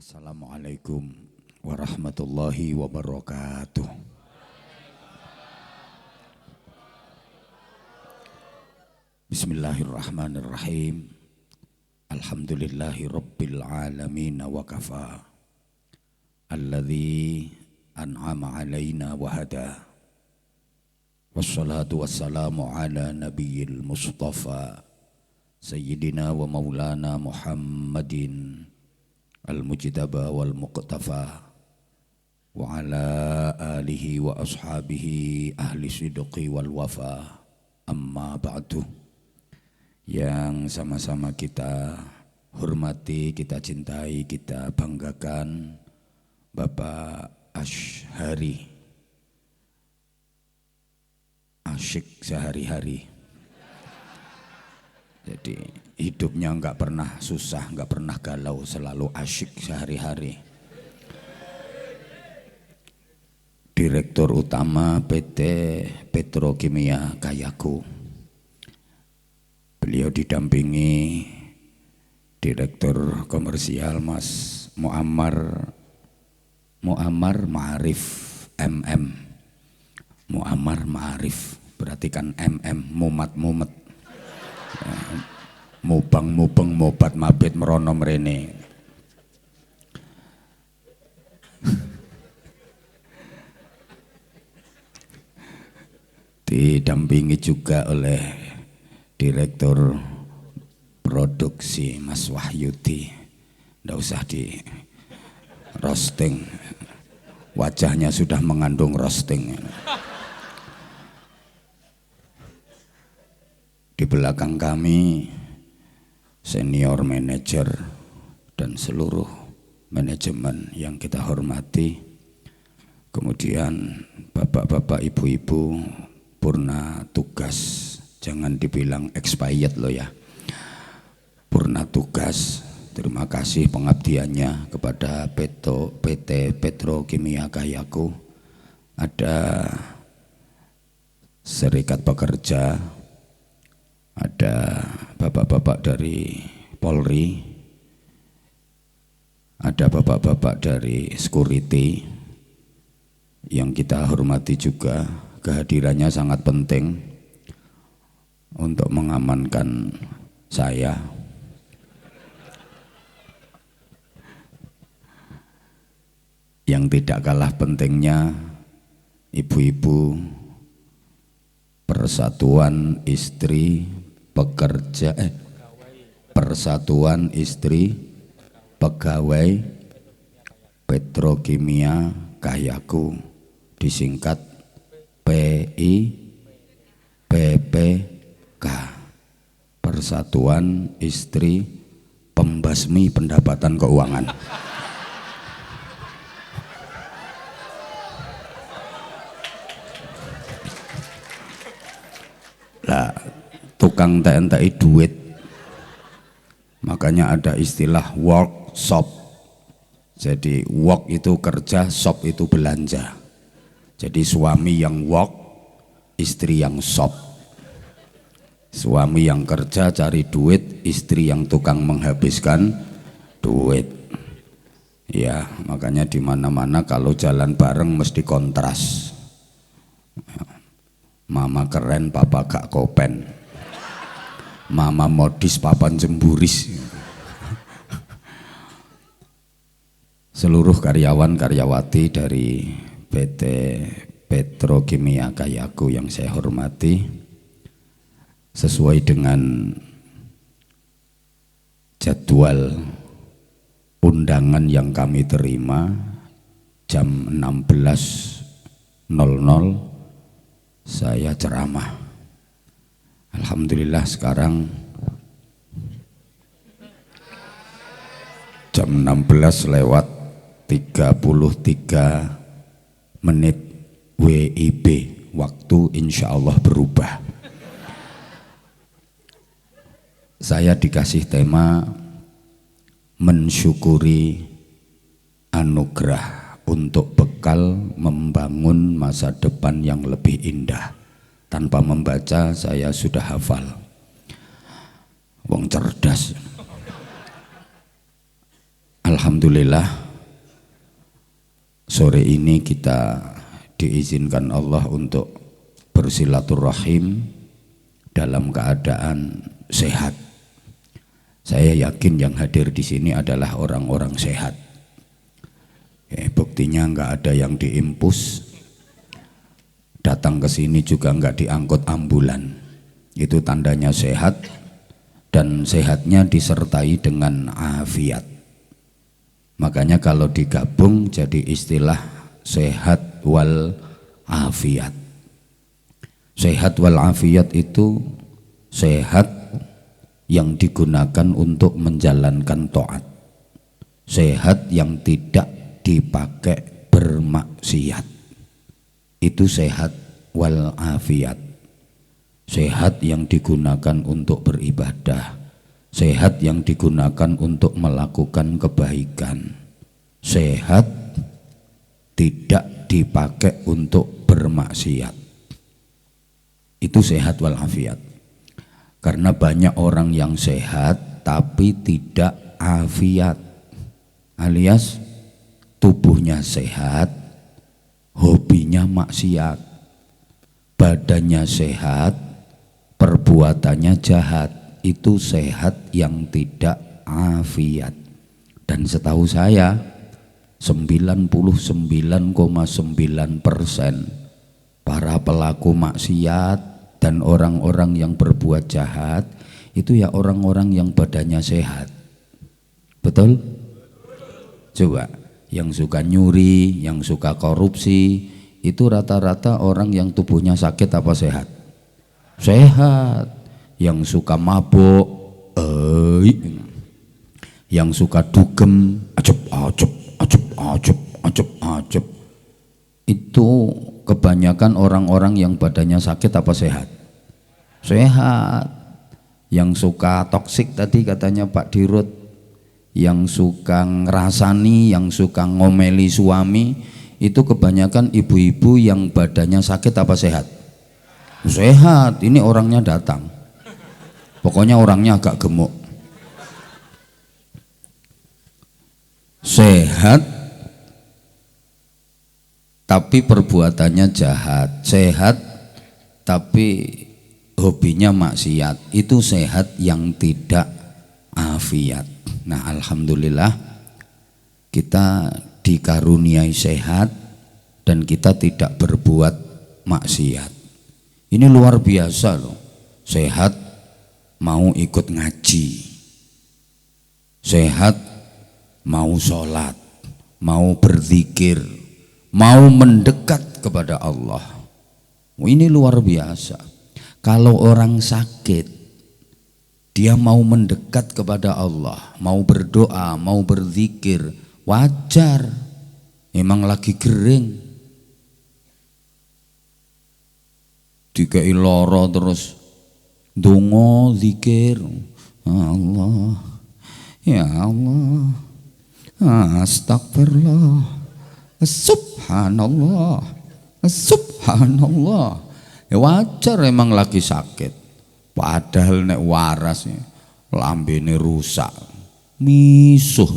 Assalamualaikum warahmatullahi wabarakatuh. Bismillahirrahmanirrahim. Alhamdulillahi rabbil alamin wa kafa. Alladzi an'ama alaina wa hada. Wassalatu wassalamu ala nabiyil mustafa Sayyidina wa maulana Muhammadin al-mujtaba wal muqtafa wa ala alihi wa ashabihi ahli sidqi wal wafa. Amma ba'du. Yang sama-sama kita hormati, kita cintai, kita banggakan Bapak Asyhari, asyik sehari-hari. Jadi hidupnya enggak pernah susah, enggak pernah galau, selalu asyik sehari-hari. Direktur Utama PT Petrokimia Kayaku. Beliau didampingi Direktur Komersial Mas Muammar Ma'arif MM. Muammar Ma'arif berarti kan MM, mumat-mumet. Mubang-mubeng mobat mabit merono mrene. Didampingi juga oleh Direktur Produksi Mas Wahyudi. Nggak usah di roasting, wajahnya sudah mengandung roasting. Di belakang kami senior manajer dan seluruh manajemen yang kita hormati. Kemudian bapak-bapak, ibu-ibu purna tugas, jangan dibilang expired loh ya, purna tugas. Terima kasih pengabdiannya kepada PT Petrokimia Kayaku. Ada serikat pekerja, ada bapak-bapak dari Polri, ada bapak-bapak dari security yang kita hormati juga. Kehadirannya sangat penting untuk mengamankan saya. Yang tidak kalah pentingnya ibu-ibu Persatuan Istri Pekerja Persatuan Istri Pegawai Petrokimia Kayaku, disingkat PIPPK, Persatuan Istri Pembasmi Pendapatan Keuangan. Lah, tukang TNTI duit, makanya ada istilah workshop. Jadi work itu kerja, shop itu belanja. Jadi suami yang work, istri yang shop. Suami yang kerja cari duit, istri yang tukang menghabiskan duit. Ya, makanya di mana-mana kalau jalan bareng mesti kontras. Mama keren, papa gak kopen. Mama modis, papa jemburis. Seluruh karyawan karyawati dari PT Petrokimia Kayaku yang saya hormati, sesuai dengan jadwal undangan yang kami terima jam 16.00 saya ceramah. Alhamdulillah sekarang jam 16:33 WIB, waktu insya Allah berubah. Saya dikasih tema mensyukuri anugerah untuk bekal membangun masa depan yang lebih indah. Tanpa membaca saya sudah hafal. Wong cerdas. Alhamdulillah sore ini kita diizinkan Allah untuk bersilaturahim dalam keadaan sehat. Saya yakin yang hadir di sini adalah orang-orang sehat. Buktinya nggak ada yang diimpus, datang ke sini juga nggak diangkut ambulan. Itu tandanya sehat, dan sehatnya disertai dengan afiat. Makanya kalau digabung jadi istilah sehat wal afiat. Sehat wal afiat itu sehat yang digunakan untuk menjalankan taat, sehat yang tidak dipakai bermaksiat. Itu sehat wal afiat. Sehat yang digunakan untuk beribadah, sehat yang digunakan untuk melakukan kebaikan, sehat tidak dipakai untuk bermaksiat. Itu sehat wal afiat. Karena banyak orang yang sehat tapi tidak afiat, alias tubuhnya sehat, hobinya maksiat, badannya sehat, perbuatannya jahat. Itu sehat yang tidak afiat. Dan setahu saya 99,9% para pelaku maksiat dan orang-orang yang berbuat jahat itu ya orang-orang yang badannya sehat. Betul? Coba, yang suka nyuri, yang suka korupsi, itu rata-rata orang yang tubuhnya sakit apa sehat? Sehat. Yang suka mabuk, yang suka dugem, acep, itu kebanyakan orang-orang yang badannya sakit apa sehat? Sehat. Yang suka toksik tadi katanya Pak Dirut, yang suka ngerasani, yang suka ngomeli suami, itu kebanyakan ibu-ibu yang badannya sakit apa sehat? Sehat. Ini orangnya datang, pokoknya orangnya agak gemuk. Sehat tapi perbuatannya jahat, sehat tapi hobinya maksiat. Itu sehat yang tidak afiat. Nah, alhamdulillah kita dikaruniai sehat dan kita tidak berbuat maksiat. Ini luar biasa loh. Sehat mau ikut ngaji, sehat mau sholat, mau berzikir, mau mendekat kepada Allah. Ini luar biasa. Kalau orang sakit, dia mau mendekat kepada Allah, mau berdoa, mau berzikir, wajar. Emang lagi kering, dikai loro terus dongo zikir, Allah, ya Allah, astagfirullah, subhanallah, subhanallah. Ya wajar emang lagi sakit. Padahal nek waras lambene rusak, misuh.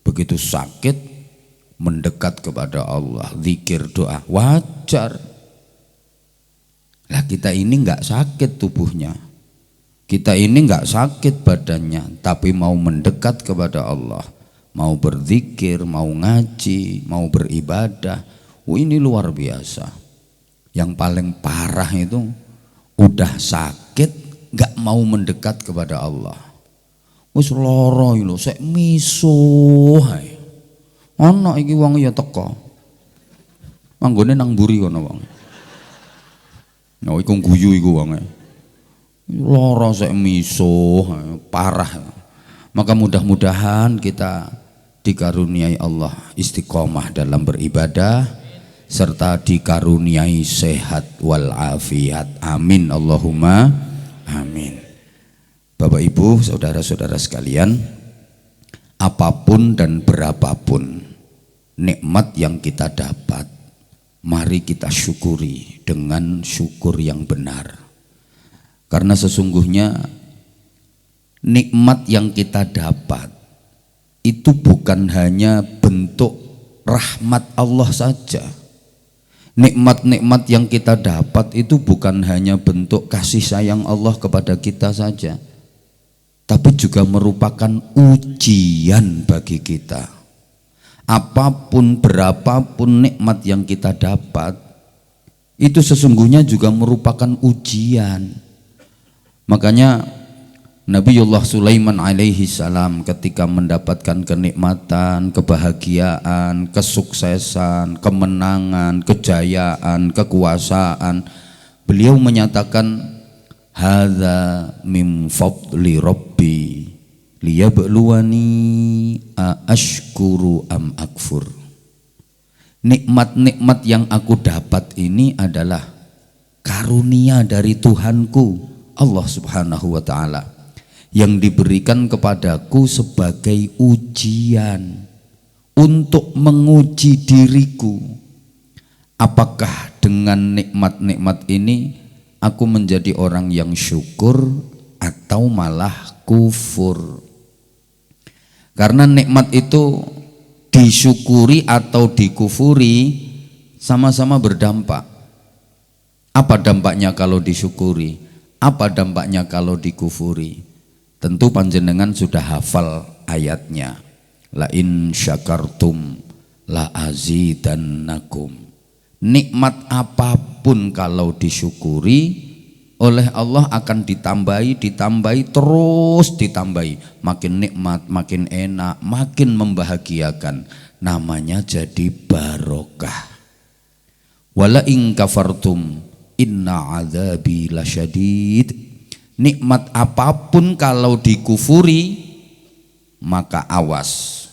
Begitu sakit mendekat kepada Allah, zikir, doa, wajar. Lah kita ini nggak sakit tubuhnya, kita ini nggak sakit badannya, tapi mau mendekat kepada Allah, mau berzikir, mau ngaji, mau beribadah. Ini luar biasa. Yang paling parah itu udah sakit nggak mau mendekat kepada Allah. Wis loro lho, sek misuh ae. Ana iki wong ya teko. Manggone nang mburi kono wong. Nah, iku guyu iku wonge. Lara sek misuh, parah. Maka mudah-mudahan kita dikaruniai Allah istiqomah dalam beribadah serta dikaruniai sehat wal afiat. Amin Allahumma amin. Bapak Ibu, saudara-saudara sekalian, apapun dan berapapun nikmat yang kita dapat, mari kita syukuri dengan syukur yang benar. Karena sesungguhnya nikmat yang kita dapat itu bukan hanya bentuk rahmat Allah saja. Nikmat-nikmat yang kita dapat itu bukan hanya bentuk kasih sayang Allah kepada kita saja, tapi juga merupakan ujian bagi kita. Apapun berapapun nikmat yang kita dapat, itu sesungguhnya juga merupakan ujian. Makanya Nabiullah Sulaiman alaihi salam ketika mendapatkan kenikmatan, kebahagiaan, kesuksesan, kemenangan, kejayaan, kekuasaan, beliau menyatakan hadza min fadli rabbi liyabluwani aashkuru am akfur. Nikmat-nikmat yang aku dapat ini adalah karunia dari Tuhanku Allah Subhanahu wa taala yang diberikan kepadaku sebagai ujian untuk menguji diriku. Apakah dengan nikmat-nikmat ini aku menjadi orang yang syukur atau malah kufur? Karena nikmat itu disyukuri atau dikufuri sama-sama berdampak. Apa dampaknya kalau disyukuri? Apa dampaknya kalau dikufuri? Tentu panjenengan sudah hafal ayatnya. La in syakartum la azidannakum. Nikmat apapun kalau disyukuri oleh Allah akan ditambahi terus ditambahi. Makin nikmat, makin enak, makin membahagiakan. Namanya jadi barokah. Wala in kafartum inna adzabi lasyadid. Nikmat apapun kalau dikufuri, maka awas,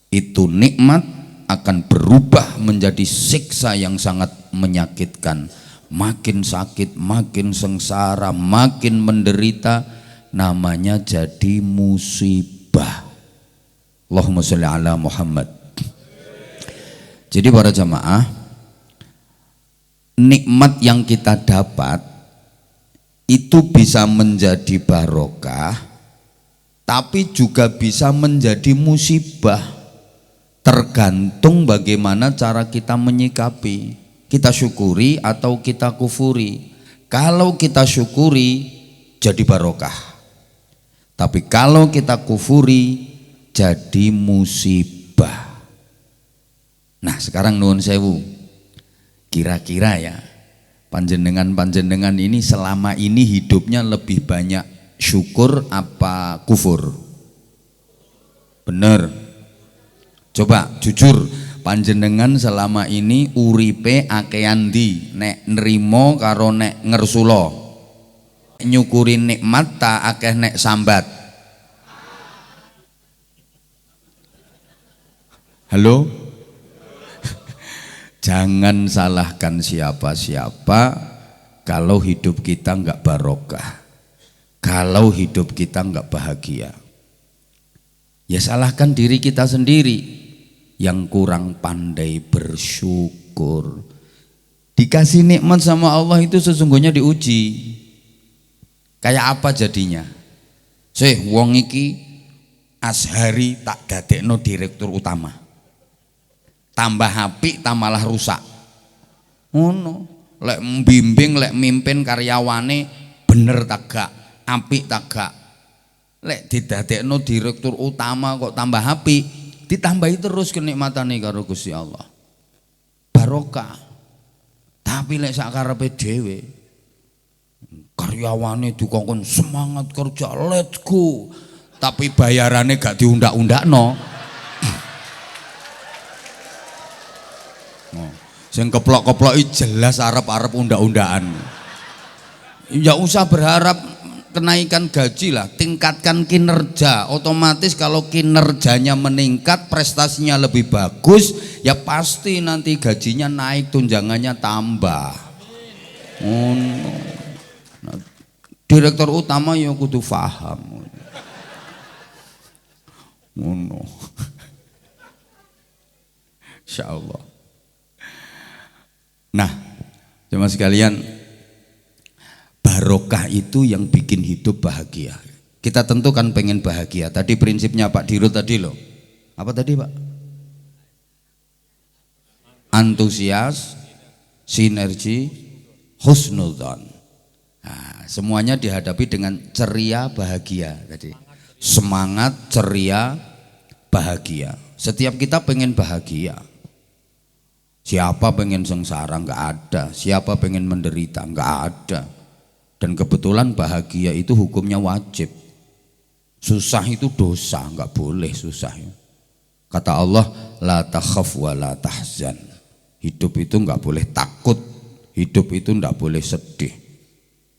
itu nikmat akan berubah menjadi siksa yang sangat menyakitkan. Makin sakit, makin sengsara, makin menderita, namanya jadi musibah. Allahumma sholli ala Muhammad. Jadi para jamaah, nikmat yang kita dapat itu bisa menjadi barokah, tapi juga bisa menjadi musibah, tergantung bagaimana cara kita menyikapi. Kita syukuri atau kita kufuri. Kalau kita syukuri jadi barokah, tapi kalau kita kufuri jadi musibah. Nah sekarang nuwun sewu, kira-kira ya, panjenengan ini selama ini hidupnya lebih banyak syukur apa kufur? Bener? Coba jujur, panjenengan selama ini uripe akean ndi? Nek nrimo karo nek ngersula? Nyukuri nikmat ta akeh nek sambat? Halo? Jangan salahkan siapa-siapa kalau hidup kita enggak barokah, kalau hidup kita enggak bahagia. Ya salahkan diri kita sendiri yang kurang pandai bersyukur. Dikasih nikmat sama Allah itu sesungguhnya diuji. Kayak apa jadinya? Wong iki Azhari tak dadekno direktur utama. Tambah apik tambah rusak. Ngono. Lek mbimbing, lek mimpin karyawane bener tagak, apik tagak. Lek didadekno direktur utama kok tambah apik, ditambahi terus kenikmatane karo Gusti Allah. Barokah. Tapi lek sak karepe dhewe, karyawane dikongkon semangat kerja, let's go. Tapi bayarannya gak diundak-undakno. Sing keplok-keploki jelas arep-arep undak-undakan. Ya usah berharap kenaikan gaji lah, tingkatkan kinerja. Otomatis kalau kinerjanya meningkat, prestasinya lebih bagus, ya pasti nanti gajinya naik, tunjangannya tambah. Nah, direktur utama ya kudu paham. Insyaallah. Nah, jemaah sekalian, barokah itu yang bikin hidup bahagia. Kita tentu kan pengen bahagia. Tadi prinsipnya Pak Dirut tadi loh. Apa tadi Pak? Antusias, sinergi, husnudzon. Nah, semuanya dihadapi dengan ceria, bahagia tadi. Semangat, ceria, bahagia. Setiap kita pengen bahagia. Siapa pengen sengsara? Enggak ada. Siapa pengen menderita? Enggak ada. Dan kebetulan bahagia itu hukumnya wajib. Susah itu dosa, enggak boleh susah. Kata Allah, la takhaf wa la tahzan. Hidup itu enggak boleh takut, hidup itu enggak boleh sedih.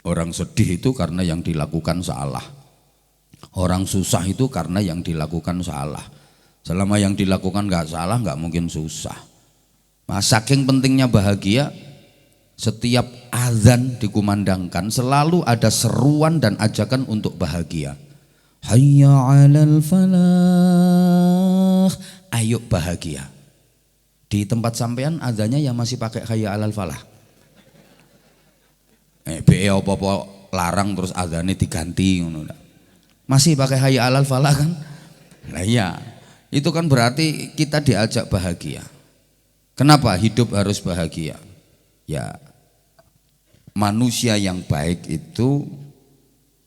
Orang sedih itu karena yang dilakukan salah. Orang susah itu karena yang dilakukan salah. Selama yang dilakukan enggak salah, enggak mungkin susah. Nah, saking pentingnya bahagia, setiap azan dikumandangkan selalu ada seruan dan ajakan untuk bahagia. Hayya 'alal falah. Ayo bahagia. Di tempat sampean azannya yang masih pakai hayya 'alal falah. BE apa-apa larang terus azannya diganti ngono. Masih pakai hayya 'alal falah kan? Lah iya. Itu kan berarti kita diajak bahagia. Kenapa hidup harus bahagia? Ya, manusia yang baik itu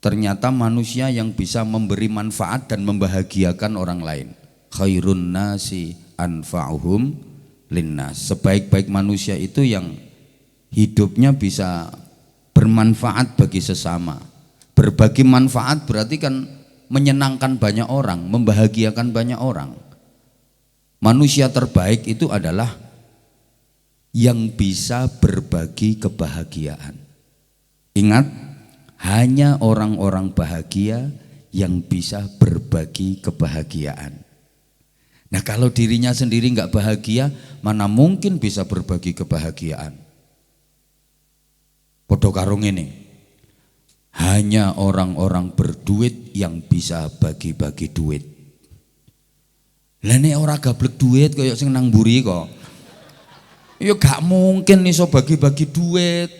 ternyata manusia yang bisa memberi manfaat dan membahagiakan orang lain. Khairun nasi anfa'uhum linnas. Sebaik-baik manusia itu yang hidupnya bisa bermanfaat bagi sesama. Berbagi manfaat berarti kan menyenangkan banyak orang, membahagiakan banyak orang. Manusia terbaik itu adalah yang bisa berbagi kebahagiaan. Ingat, hanya orang-orang bahagia yang bisa berbagi kebahagiaan. Nah, kalau dirinya sendiri nggak bahagia, mana mungkin bisa berbagi kebahagiaan? Podo karung ini, hanya orang-orang berduit yang bisa bagi-bagi duit. Lah nek ora gablek duit kaya sing nang mburi kok. Ya gak mungkin iso bagi-bagi duit.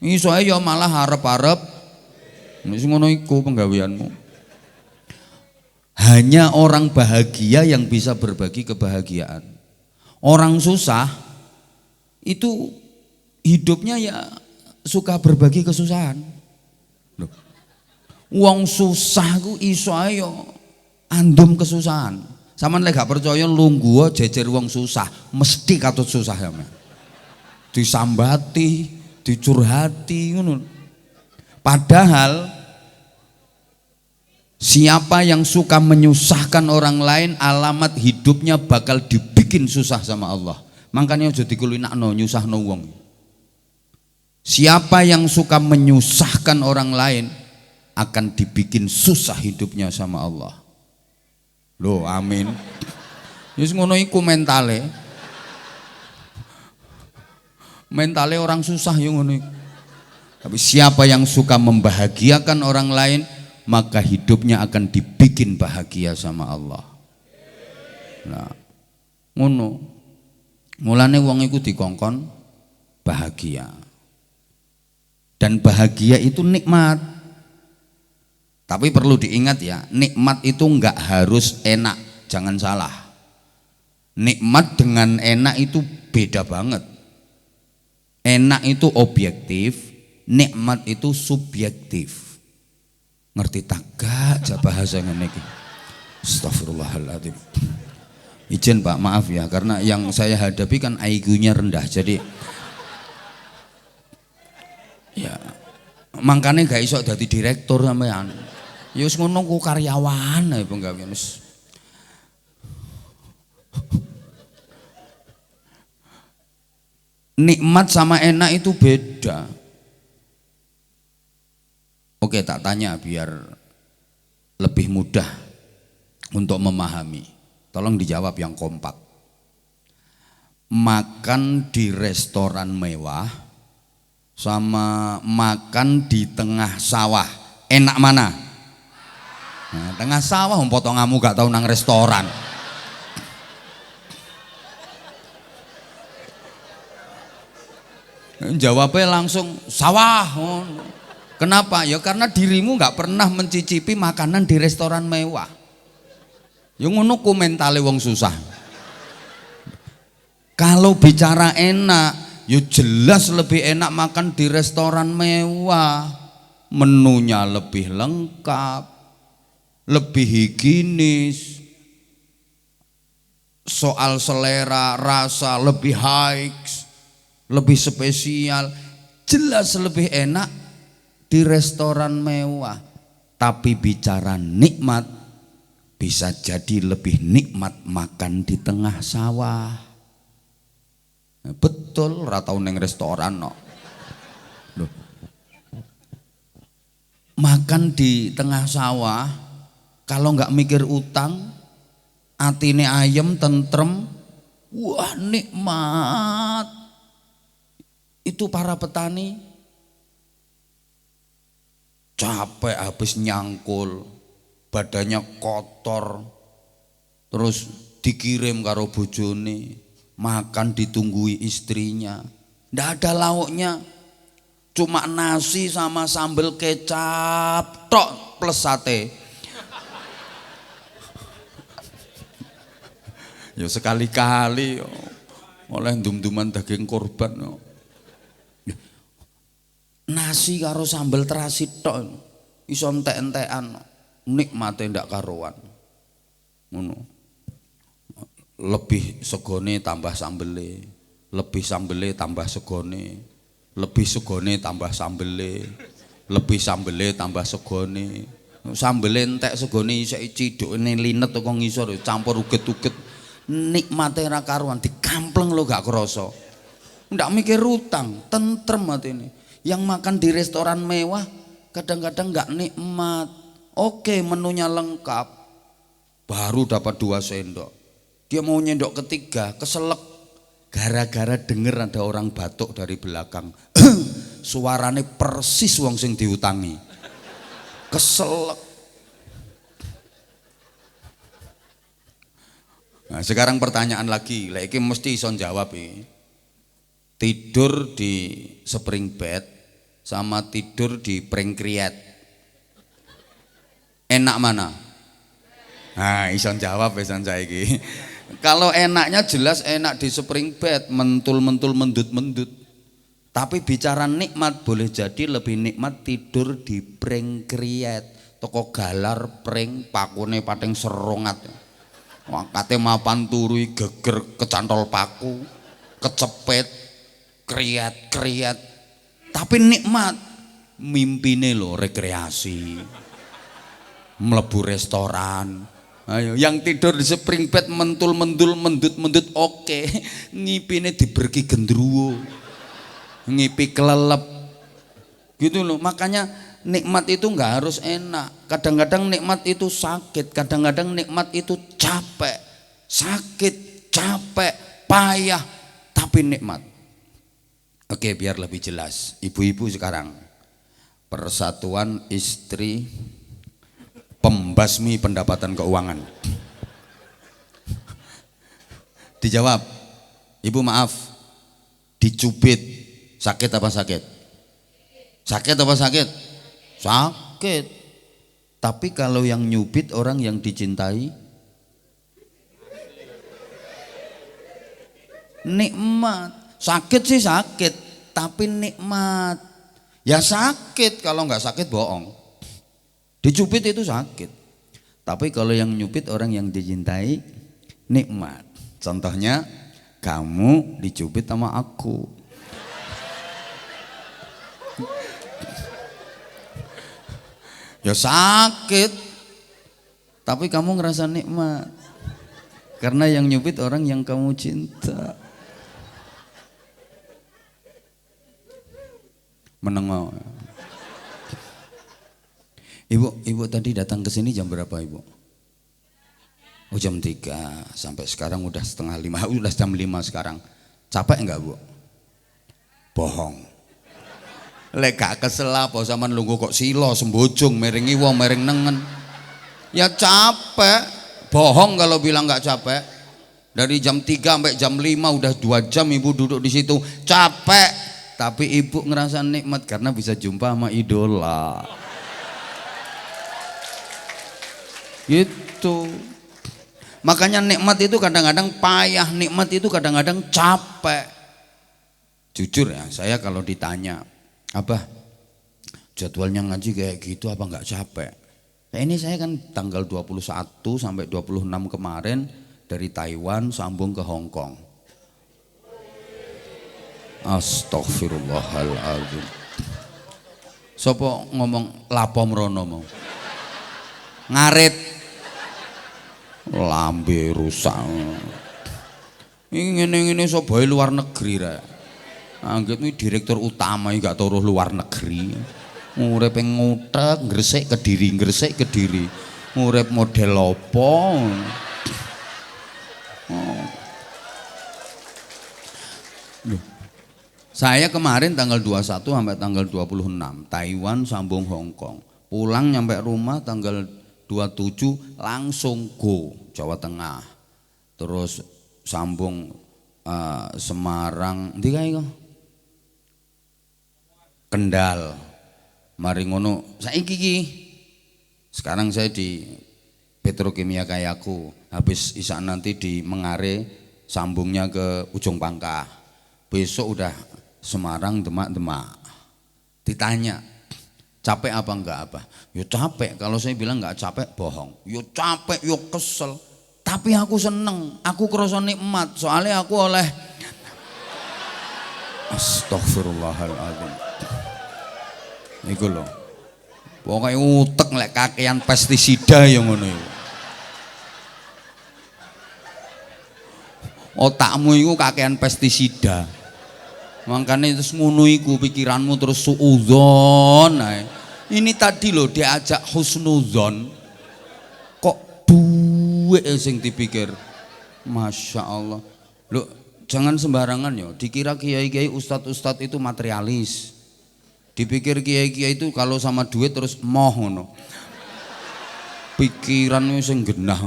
Iso ya malah harap-harap. Wis ngono iku penggaweanmu. Hanya orang bahagia yang bisa berbagi kebahagiaan. Orang susah itu hidupnya ya suka berbagi kesusahan. Loh. Wong susah ku iso ayo andum kesusahan. Sampeyan lek gak percaya lungguh jejer wong susah, mesti katut susah ya. Disambati, dicurhati ngono. Padahal siapa yang suka menyusahkan orang lain, alamat hidupnya bakal dibikin susah sama Allah. Makanya aja dikulinakno nyusahno wong. Siapa yang suka menyusahkan orang lain akan dibikin susah hidupnya sama Allah. Loh, amin. Wis ngono iku mentale. Mentale orang susah yo ngono iku. Tapi siapa yang suka membahagiakan orang lain, maka hidupnya akan dibikin bahagia sama Allah. Nah, ngono. Mulane wong iku dikongkon bahagia. Dan bahagia itu nikmat. Tapi perlu diingat ya, nikmat itu enggak harus enak, jangan salah. Nikmat dengan enak itu beda banget. Enak itu objektif, nikmat itu subjektif. Ngerti tak gak bahasa ngene iki. Astagfirullahaladzim. Izin Pak, maaf ya, karena yang saya hadapi kan IQ-nya rendah, jadi ya makanya gak iso dadi direktur sampean. Ya wis ngono ku karyawan ae penggawean wis. Nikmat sama enak itu beda. Oke, tak tanya biar lebih mudah untuk memahami. Tolong dijawab yang kompak. Makan di restoran mewah sama makan di tengah sawah, enak mana? Nah, tengah sawah potonganmu gak tahu nang restoran. Jawabnya langsung sawah. Kenapa? Ya karena dirimu gak pernah mencicipi makanan di restoran mewah. Ya ngono ku mentale wong susah. Kalau bicara enak, ya jelas lebih enak makan di restoran mewah. Menunya lebih lengkap, lebih higienis. Soal selera, rasa lebih high, lebih spesial. Jelas lebih enak di restoran mewah. Tapi bicara nikmat, bisa jadi lebih nikmat makan di tengah sawah. Betul, ora tau ning restoran no. Loh. Makan di tengah sawah, kalau nggak mikir utang, atine ayem, tentrem, wah nikmat. Itu para petani capek habis nyangkul, badannya kotor, terus dikirim karo bojone, makan ditunggui istrinya, ndak ada lauknya, cuma nasi sama sambal kecap tok plus sate. Ya sekali-kali oleh dum-duman daging korban. Nasi karo sambal terasi tok iso entek-entekan, nikmate ndak karuan. Ngono. Lebih segone tambah sambele, lebih sambele tambah segone, lebih segone tambah sambele, lebih sambele tambah segone. Sambele entek segone isih cidukne linet kok ngisor campur uget-uget. Nikmate ra karuan, dikampleng lo gak krasa. Ndak mikir utang, tentrem atine. Yang makan di restoran mewah kadang-kadang nggak nikmat. Oke, menunya lengkap, baru dapat 2 sendok. Dia mau nyendok ketiga, keselak. Gara-gara denger ada orang batuk dari belakang. Suarane persis wong sing diutangi. Keselak. Nah, sekarang pertanyaan lagi, lek iki mesti iso jawab iki. Tidur di spring bed sama tidur di pringkriat, enak mana? Nah, iso jawab pesan saiki. Kalau enaknya jelas enak di spring bed, mentul-mentul mendut-mendut. Tapi bicara nikmat, boleh jadi lebih nikmat tidur di pringkriat. Toko galar pring pakune pating serongat. Wangkate mapan turu geger kecantol paku, kecepet kriat-kriat, tapi nikmat. Mimpine lo rekreasi, mlebu restoran. Ayo, yang tidur di spring bed mentul-mentul mendut-mendut oke. Ngipine diberki gendruwo, ngipi kelelep gitu loh. Makanya nikmat itu nggak harus enak. Kadang-kadang nikmat itu sakit, kadang-kadang nikmat itu capek. Sakit, capek, payah, tapi nikmat. Oke, biar lebih jelas, ibu-ibu sekarang, Persatuan Istri Pembasmi Pendapatan Keuangan. Dijawab, ibu maaf, dicubit sakit apa sakit? Sakit apa sakit? Sakit. Tapi kalau yang nyubit orang yang dicintai, nikmat. Sakit sih sakit, tapi nikmat. Ya sakit, kalau nggak sakit bohong. Dicubit itu sakit. Tapi kalau yang nyubit orang yang dicintai, nikmat. Contohnya, kamu dicubit sama aku. Ya sakit, tapi kamu ngerasa nikmat. Karena yang nyubit orang yang kamu cinta. Menengok. Ibu tadi datang ke sini jam berapa ibu? Oh jam 3, sampai sekarang udah setengah 5, udah jam 5 sekarang. Capek enggak bu? Bohong. Lek gak kesel apa sampean lungguh kok silo sembojong meringi wong mering nengen. Ya capek. Bohong kalau bilang nggak capek. Dari jam 3 sampai jam 5 udah 2 jam ibu duduk di situ. Capek. Tapi ibu ngerasa nikmat karena bisa jumpa sama idola. Gitu. Makanya nikmat itu kadang-kadang payah, nikmat itu kadang-kadang capek. Jujur ya, saya kalau ditanya, Abah jadwalnya ngaji kayak gitu apa nggak capek? Nah, ini saya kan tanggal 21 sampai 26 kemarin dari Taiwan sambung ke Hong Kong. Astaghfirullahaladzim. Sopo ngomong lapo mrono mau ngarit lambe rusak ini soboy luar negeri ra anggit ini direktur utama gak taruh luar negeri urip ngutek gresik kediri urip model opo Saya kemarin tanggal 21 sampai tanggal 26 Taiwan sambung Hong Kong. Pulang nyampe rumah tanggal 27 langsung go Jawa Tengah. Terus sambung Semarang, ndi kae kok? Kendal. Mari ngono saiki iki. Sekarang saya di Petrokimia Kayaku. Habis isak nanti di Mengare sambungnya ke Ujung Pangkah. Besok udah Semarang Demak. Ditanya capek apa enggak apa? Yo capek. Kalau saya bilang enggak capek bohong. Yo capek, yo kesel. Tapi aku seneng. Aku kerasa nikmat. Soalnya aku oleh Astaghfirullahaladzim. Iku lho. Pokoke utek lek kakean pestisida yo ngono iku. Otakmu iku kakean pestisida. Makanya terus ngono iku pikiranmu terus suudzon ae. Ini tadi loh diajak husnudzon kok duwe sing dipikir. Masya Allah. Loh jangan sembarangan yo dikira kiai-kiai ustadz-ustadz itu materialis. Dipikir kiai-kiai itu kalau sama duit terus moh ngono. Pikiranmu sing genah.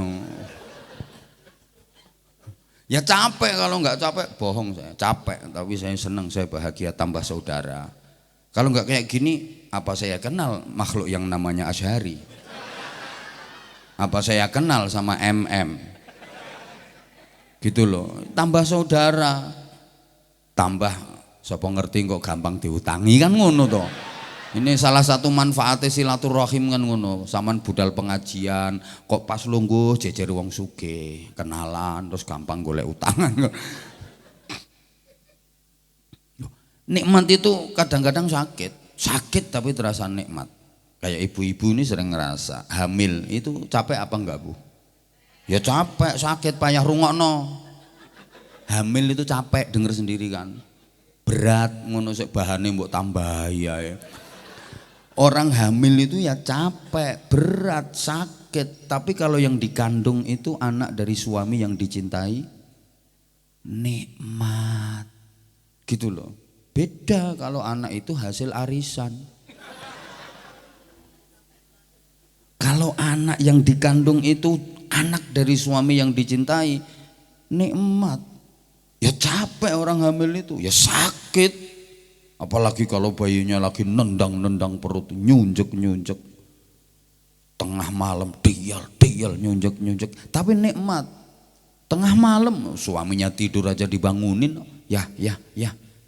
Ya capek, kalau nggak capek bohong saya, capek tapi saya senang, saya bahagia, tambah saudara. Kalau nggak kayak gini apa saya kenal makhluk yang namanya Asy'ari? Apa saya kenal sama MM? Gitu loh, tambah saudara, tambah sapa ngerti kok gampang diutangi kan ngono toh. Ini salah satu manfaatnya silaturahim kan ngono. Saman budal pengajian, kok pas lungguh jejer wong sugih, kenalan terus gampang golek utangan. Nikmat itu kadang-kadang sakit tapi terasa nikmat. Kayak ibu-ibu ini sering ngerasa hamil itu capek apa enggak Bu? Ya capek, sakit, payah rungokno. Hamil itu capek, denger sendiri kan. Berat ngono sik bahane mbok tambahi ya. Orang hamil itu ya capek, berat, sakit. Tapi kalau yang dikandung itu anak dari suami yang dicintai, nikmat. Gitu loh. Beda kalau anak itu hasil arisan. Kalau anak yang dikandung itu anak dari suami yang dicintai, nikmat. Ya capek orang hamil itu, ya sakit. Apalagi kalau bayinya lagi nendang-nendang perut, nyunjek-nyunjek. Tengah malam dial-dial nyunjek-nyunjek. Tapi nikmat. Tengah malam suaminya tidur aja dibangunin. Ya,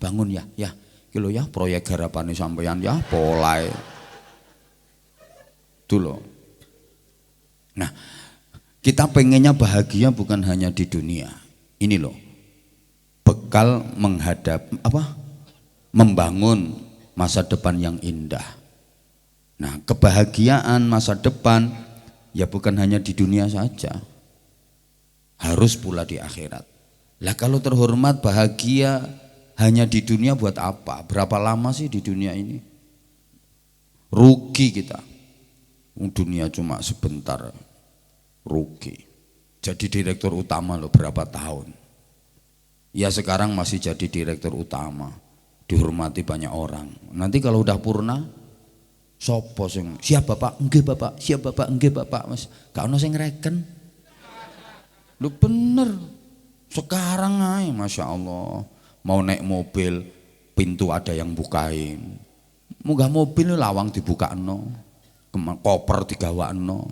bangun ya. Kilo ya proyek garapane sampeyan ya polai. Itu loh. Nah, kita pengennya bahagia bukan hanya di dunia. Ini loh. Bekal menghadap membangun masa depan yang indah. Nah, kebahagiaan masa depan ya bukan hanya di dunia saja, harus pula di akhirat. Lah kalau terhormat bahagia hanya di dunia buat apa? Berapa lama sih di dunia ini? Rugi kita. Dunia cuma sebentar, rugi. Jadi direktur utama loh berapa tahun? Ya sekarang masih jadi direktur utama. Dihormati banyak orang. Nanti kalau udah purna, sopo sing siap bapak, enggih bapak, siap bapak, enggih bapak, mas. Gak ono sing ngreken. Lu bener. Sekarang aja, masya Allah. Mau naik mobil, pintu ada yang bukain. Munggah mobil lawang dibukakno, koper digawakno.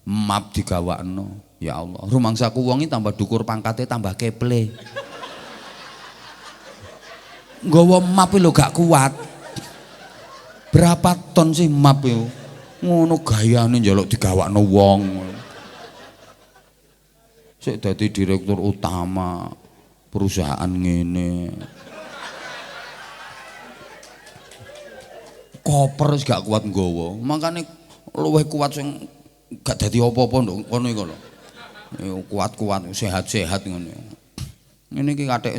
map digawakno. Ya Allah, rumangsaku wong iki tambah dukur pangkate tambah keple. Nggawa map lho gak kuat. Berapa ton sih map itu? Ngono gayane njaluk digawakno wong. Sik dadi direktur utama perusahaan ngene. Koper wis gak kuat nggawa. Makane luwih kuat sing gak dadi apa-apa nduk kono iku lho. Kuat-kuat, sehat-sehat ngono. Ngene iki kathek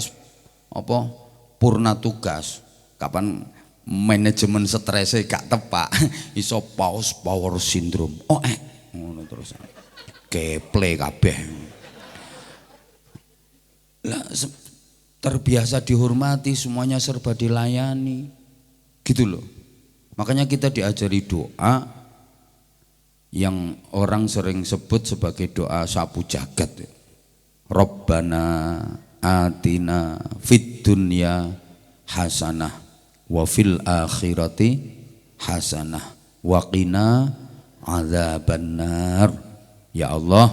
apa purna tugas. Kapan manajemen stresnya gak tepak iso power syndrome ngono terus keple kabeh lah terbiasa dihormati semuanya serba dilayani gitu loh. Makanya kita diajari doa yang orang sering sebut sebagai doa sapu jagat. Rabbana atina fid dunya hasanah wa fil akhirati hasanah wa qina adzabannar. Ya Allah,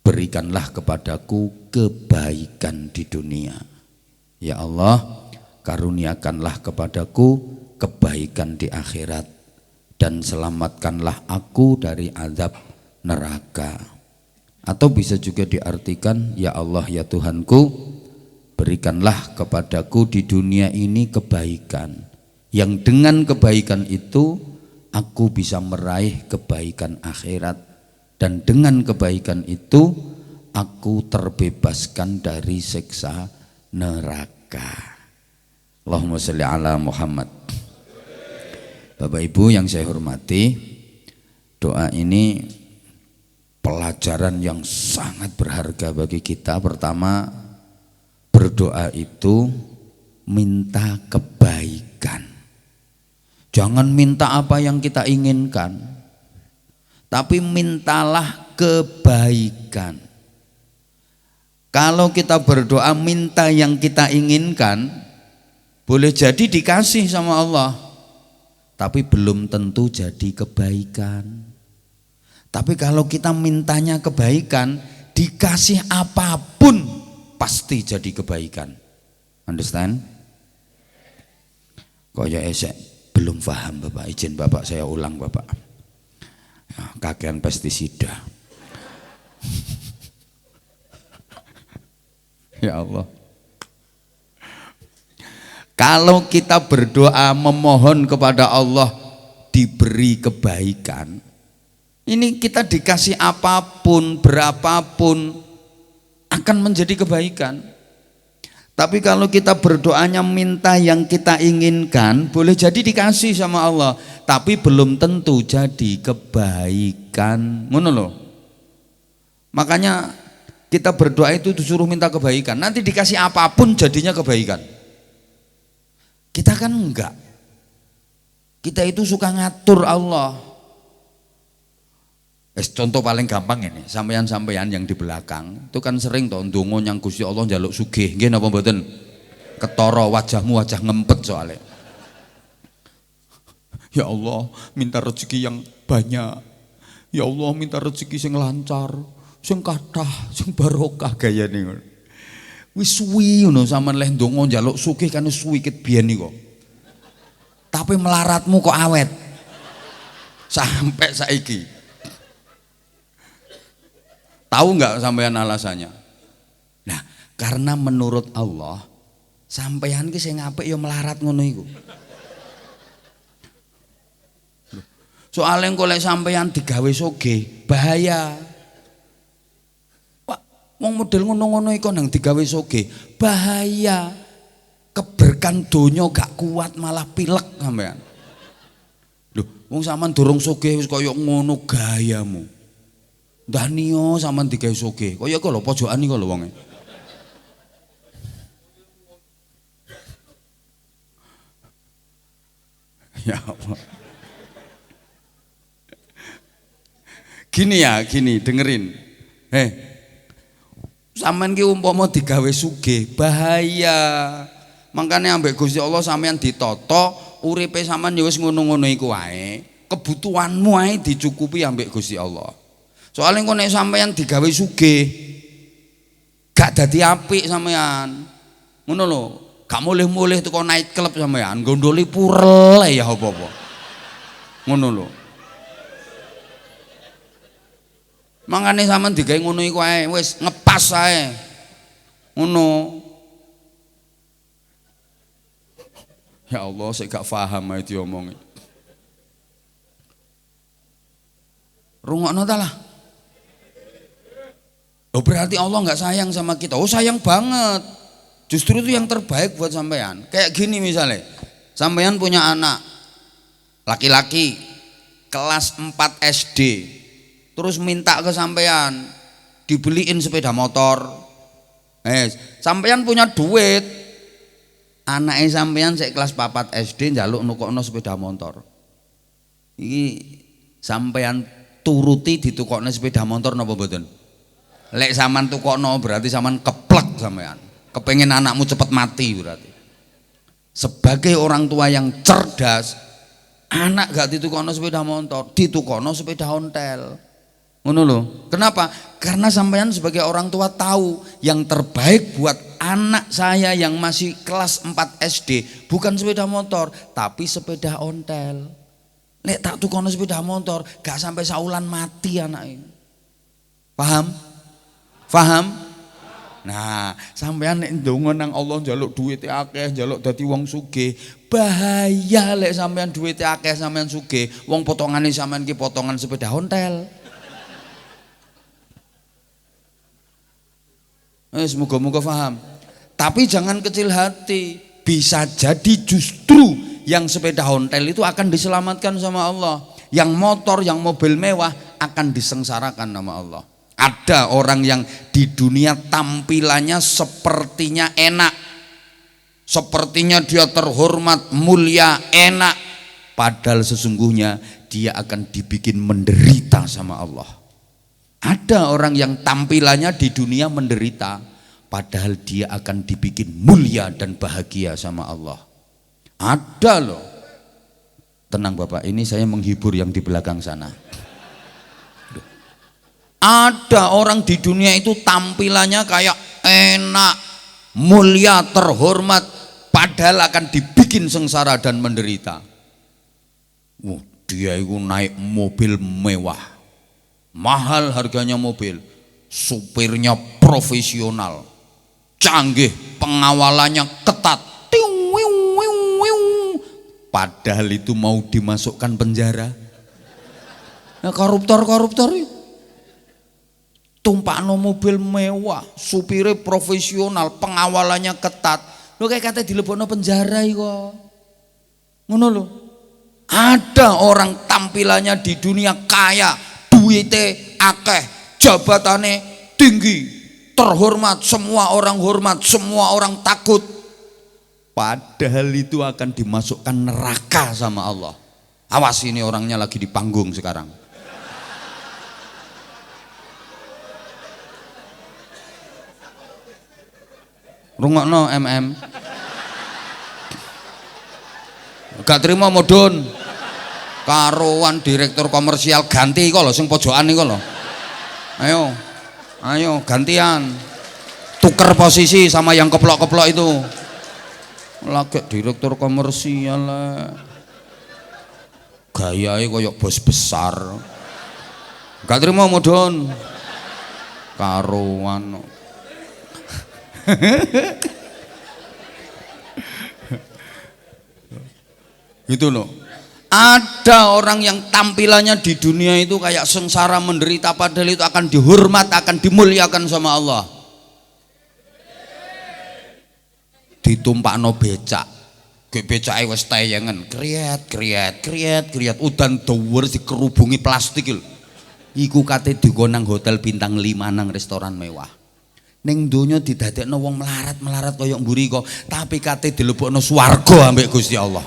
berikanlah kepadaku kebaikan di dunia. Ya Allah, karuniakanlah kepadaku kebaikan di akhirat dan selamatkanlah aku dari azab neraka. Atau bisa juga diartikan, ya Allah ya Tuhanku, berikanlah kepadaku di dunia ini kebaikan yang dengan kebaikan itu aku bisa meraih kebaikan akhirat, dan dengan kebaikan itu aku terbebaskan dari siksa neraka. Allahumma sholli ala Muhammad. Bapak Ibu yang saya hormati, doa ini pelajaran yang sangat berharga bagi kita. Pertama, berdoa itu minta kebaikan. Jangan minta apa yang kita inginkan, tapi mintalah kebaikan. Kalau kita berdoa minta yang kita inginkan, boleh jadi dikasih sama Allah, tapi belum tentu jadi kebaikan. Tapi kalau kita mintanya kebaikan, dikasih apapun pasti jadi kebaikan. Understand? Kok ya esek belum paham Bapak, izin Bapak saya ulang Bapak. Ya, kakean pestisida. Ya Allah. Kalau kita berdoa memohon kepada Allah diberi kebaikan, ini kita dikasih apapun, berapapun akan menjadi kebaikan. Tapi kalau kita berdoanya minta yang kita inginkan, boleh jadi dikasih sama Allah, tapi belum tentu jadi kebaikan. Ngono loh. Makanya kita berdoa itu disuruh minta kebaikan, nanti dikasih apapun jadinya kebaikan. Kita kan enggak. Kita itu suka ngatur Allah. Contoh paling gampang ini, sampeyan-sampeyan yang di belakang itu kan sering toh ndonga nyang Gusti Allah njaluk sugih, nggih napa mboten? Ketara wajahmu wajah ngempet soalnya. Ya Allah, minta rezeki yang banyak. Ya Allah, minta rezeki sing lancar, sing kathah, sing barokah gayane ngono. Wis suwi ngono sampean leh ndonga njaluk sugih kan wis suwi ket biyen niku. Tapi melaratmu kok awet. Sampai saiki. Tahu nggak sampean alasannya? Nah, karena menurut Allah sampean ki sing apik ya melarat ngono iku. Soale engko lek sampean digawe sugih, bahaya. Pak, wong model ngono-ngono iku nang digawe sugih, bahaya. Keberkan donya gak kuat malah pilek sampean. Lho, wong sampean durung sugih wis kaya ngono gayamu. Danio sampean digawe sugih. Kaya kok lho pojokan iki lho wonge. Ya Allah. Gini dengerin. Sampean ki umpama digawe sugih, bahaya. Makanya ambek Gusti Allah sampean ditata, uripe sampean ya wis ngono-ngono iku wae. kebutuhanmu ae dicukupi ambek Gusti Allah. Soalnya kok nek sampean digawe sugih gak dadi apik sampean. Ngono lho, gak mulih-mulih teko night club sampean, gondoli purel ya apa-apa. Ngono lho. Mangane sampean digawe ngono iku ae wis ngepas ae. Ngono. Ya Allah, saya gak paham ae diomongi. Rungokno ta lah. Oh berarti Allah nggak sayang sama kita. Oh sayang banget. Justru itu yang terbaik buat sampean. Kayak gini misalnya, sampean punya anak laki-laki kelas 4 SD, terus minta ke sampean dibeliin sepeda motor. Sampean punya duit, anaknya sampean sik kelas 4 SD njaluk nukokno sepeda motor. Iki sampean turuti ditukokno sepeda motor napa mboten? Lek sampean tukokno berarti sampean keplek sampean. Kepengen anakmu cepat mati berarti. Sebagai orang tua yang cerdas, anak gak ditukokno sepeda motor, ditukokno sepeda ontel. Ngono lho. Kenapa? Karena sampean sebagai orang tua tahu yang terbaik buat anak saya yang masih kelas 4 SD bukan sepeda motor, tapi sepeda ontel. Lek tak tukono sepeda motor, gak sampai saulan mati anak ini. Paham? Paham? Nah, sampean nek ndonga nang Allah njaluk duwite akeh, njaluk dadi wong sugih, bahaya lek sampean duwite akeh sampean sugih, wong potongane sampean ki potongan sepeda ontel. Semoga-moga paham. Tapi jangan kecil hati, bisa jadi justru yang sepeda ontel itu akan diselamatkan sama Allah. Yang motor, yang mobil mewah akan disengsarakan sama Allah. Ada orang yang di dunia tampilannya sepertinya enak, sepertinya dia terhormat, mulia, enak, padahal sesungguhnya dia akan dibikin menderita sama Allah. Ada orang yang tampilannya di dunia menderita, padahal dia akan dibikin mulia dan bahagia sama Allah. Ada loh. Tenang Bapak, ini saya menghibur yang di belakang sana. Ada orang di dunia itu tampilannya kayak enak, mulia, terhormat, padahal akan dibikin sengsara dan menderita. Dia itu naik mobil mewah, mahal harganya mobil, supirnya profesional, canggih, pengawalannya ketat, padahal itu mau dimasukkan penjara. Nah, koruptor tumpakno mobil mewah, supirnya profesional, pengawalannya ketat. Lo kayak kata dilebokno penjara iku. Ngono lho. Ada orang tampilannya di dunia kaya, duite akeh, jabatane tinggi, terhormat, semua orang hormat, semua orang takut. Padahal itu akan dimasukkan neraka sama Allah. Awas, ini orangnya lagi di panggung sekarang. Rungokno MM. Gak terima mudun. Karuan direktur komersial ganti kok lho sing pojokan niku lho. Ayo gantian. Tuker posisi sama yang keplok-keplok itu. Lagi direktur komersial lah. Gayae koyok bos besar. Gak terima mudun. Karuan. Gitu loh. Ada orang yang tampilannya di dunia itu kayak sengsara menderita, padahal itu akan dihormat, akan dimuliakan sama Allah. Ditumpakno becak, ke becake wis tayangan, kriat, udan dhuwur dikerubungi plastik lho. Iku kate digonang hotel bintang 5 nang restoran mewah. Ning donya didadekno wong melarat kaya mburi kok, tapi kate dilebokno swarga ambek Gusti Allah.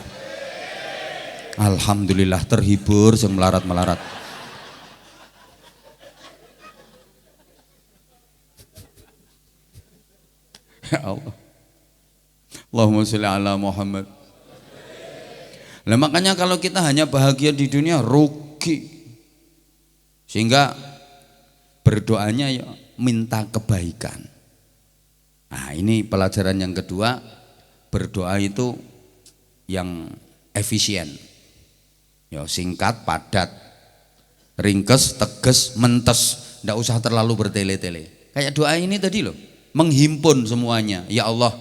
Alhamdulillah terhibur sing melarat. Ya Allah. Allahumma sholli ala Muhammad. Lah makanya kalau kita hanya bahagia di dunia rugi. Sehingga berdoanya ya minta kebaikan. Nah, ini pelajaran yang kedua, berdoa itu yang efisien. Ya singkat, padat, ringkes, tegas, mentes, tidak usah terlalu bertele-tele. Kayak doa ini tadi loh, menghimpun semuanya. Ya Allah,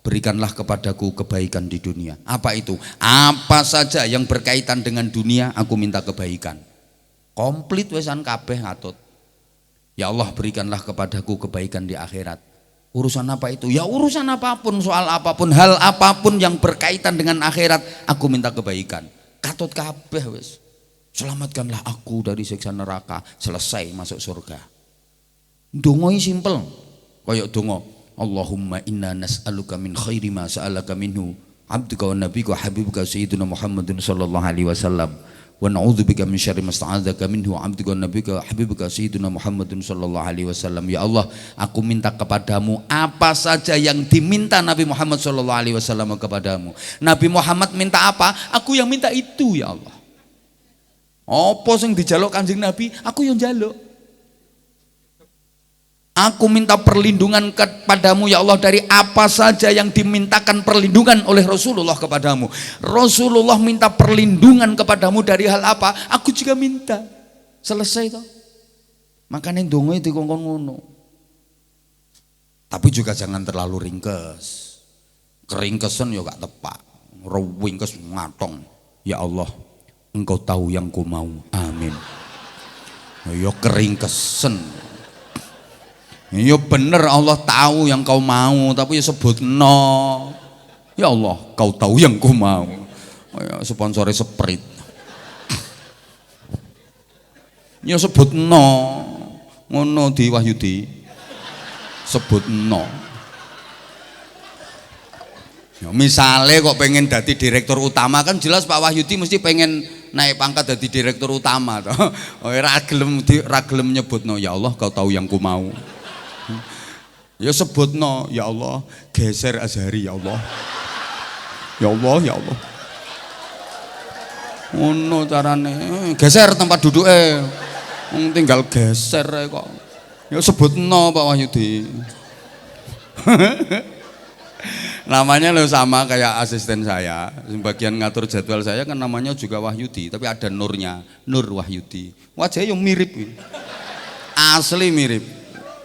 berikanlah kepadaku kebaikan di dunia. Apa itu? Apa saja yang berkaitan dengan dunia, aku minta kebaikan. Komplit wesan kabeh ngatut. Ya Allah, berikanlah kepadaku kebaikan di akhirat. Urusan apa itu? Ya urusan apapun, soal apapun, hal apapun yang berkaitan dengan akhirat, aku minta kebaikan. Katut kabeh wis. Selamatkanlah aku dari siksa neraka, selesai masuk surga. Dongo simpel. Kayak dongo, Allahumma inna nas'aluka min khairi ma sa'alaka minhu abduka wa nabiyuka habibuka sayyidina Muhammadin sallallahu alaihi wasallam. Wa na'udzubika min syarri ma sta'adzaka minhu 'abduka nabiyuka habibuka sayyidina Muhammadin sallallahu alaihi wasallam. Ya Allah, aku minta kepadamu apa saja yang diminta Nabi Muhammad sallallahu alaihi wasallam kepadamu. Nabi Muhammad minta apa? Aku yang minta itu ya Allah. Apa sing dijaluk Kanjeng Nabi, aku yang njaluk. Aku minta perlindungan kepadamu ya Allah dari apa saja yang dimintakan perlindungan oleh Rasulullah kepadamu. Rasulullah minta perlindungan kepadamu dari hal apa? Aku juga minta. Selesai toh. Makanya dongo itu kongkon ngono. Tapi juga jangan terlalu ringkes. Keringkesan ya gak tepat. Ringkes ngatong. Ya Allah, Engkau tahu yang ku mau. Amin. Ya keringkesan. Ya bener Allah tahu yang kau mau, tapi ya sebut no. Ya Allah, kau tahu yang kau mau. Ya, sponsornya Sprite. Ya sebut no. Ngono di Wahyudi. Sebut no. Ya, misalnya kok pengen jadi direktur utama, kan jelas Pak Wahyudi mesti pengen naik pangkat jadi direktur utama. Ra gelem nyebut no. Ya Allah, kau tahu yang ku mau. Ya sebut no, ya Allah, geser Azhari ya Allah. Ya Allah, ya Allah. Oh no carane, geser tempat duduknya. Tinggal geser kok. Ya sebut no Pak Wahyudi. Namanya lo sama kayak asisten saya. Sebagian ngatur jadwal saya kan namanya juga Wahyudi, tapi ada nurnya, Nur Wahyudi. Wajahnya yang mirip, asli mirip.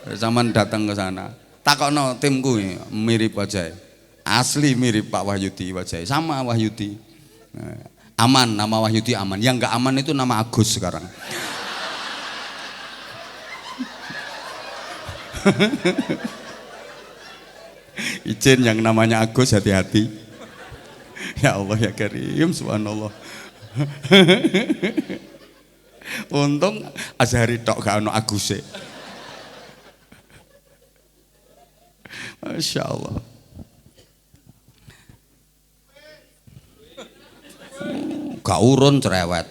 Zaman datang ke sana. Takokno timku mirip wajah, asli mirip Pak Wahyudi wajah, sama Wahyudi. Aman, nama Wahyudi aman. Yang nggak aman itu nama Agus sekarang. Izin yang namanya Agus hati-hati. Ya Allah ya Karim, subhanallah. Untung Azhari tok gak ono Aguse. Masya Allah. Gak urun cerewet.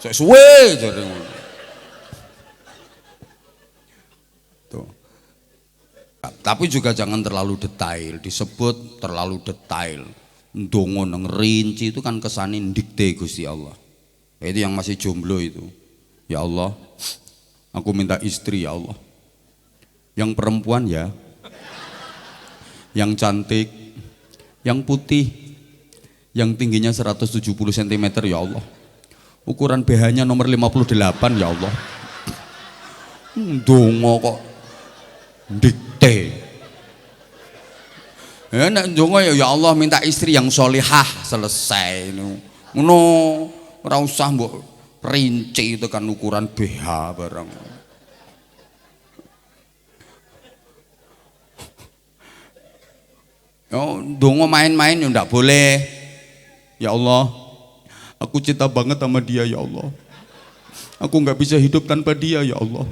Suwe jare ngono. Tuh. Tapi juga jangan terlalu detail, disebut terlalu detail. Ndonga nang rinci itu kan kesane ndikte Gusti Allah. Itu yang masih jomblo itu. Ya Allah, aku minta istri ya Allah. Yang perempuan ya, yang cantik, yang putih, yang tingginya 170 cm ya Allah, ukuran BH-nya nomor 58 ya Allah. Dongo kok dikte. Ya nek dongo ya Allah minta istri yang solihah, selesai. Ngono ora usah mbok rinci itu kan ukuran BH barang. Oh, dongo main-main ya ndak boleh. Ya Allah, aku cinta banget sama dia ya Allah. Aku nggak bisa hidup tanpa dia ya Allah.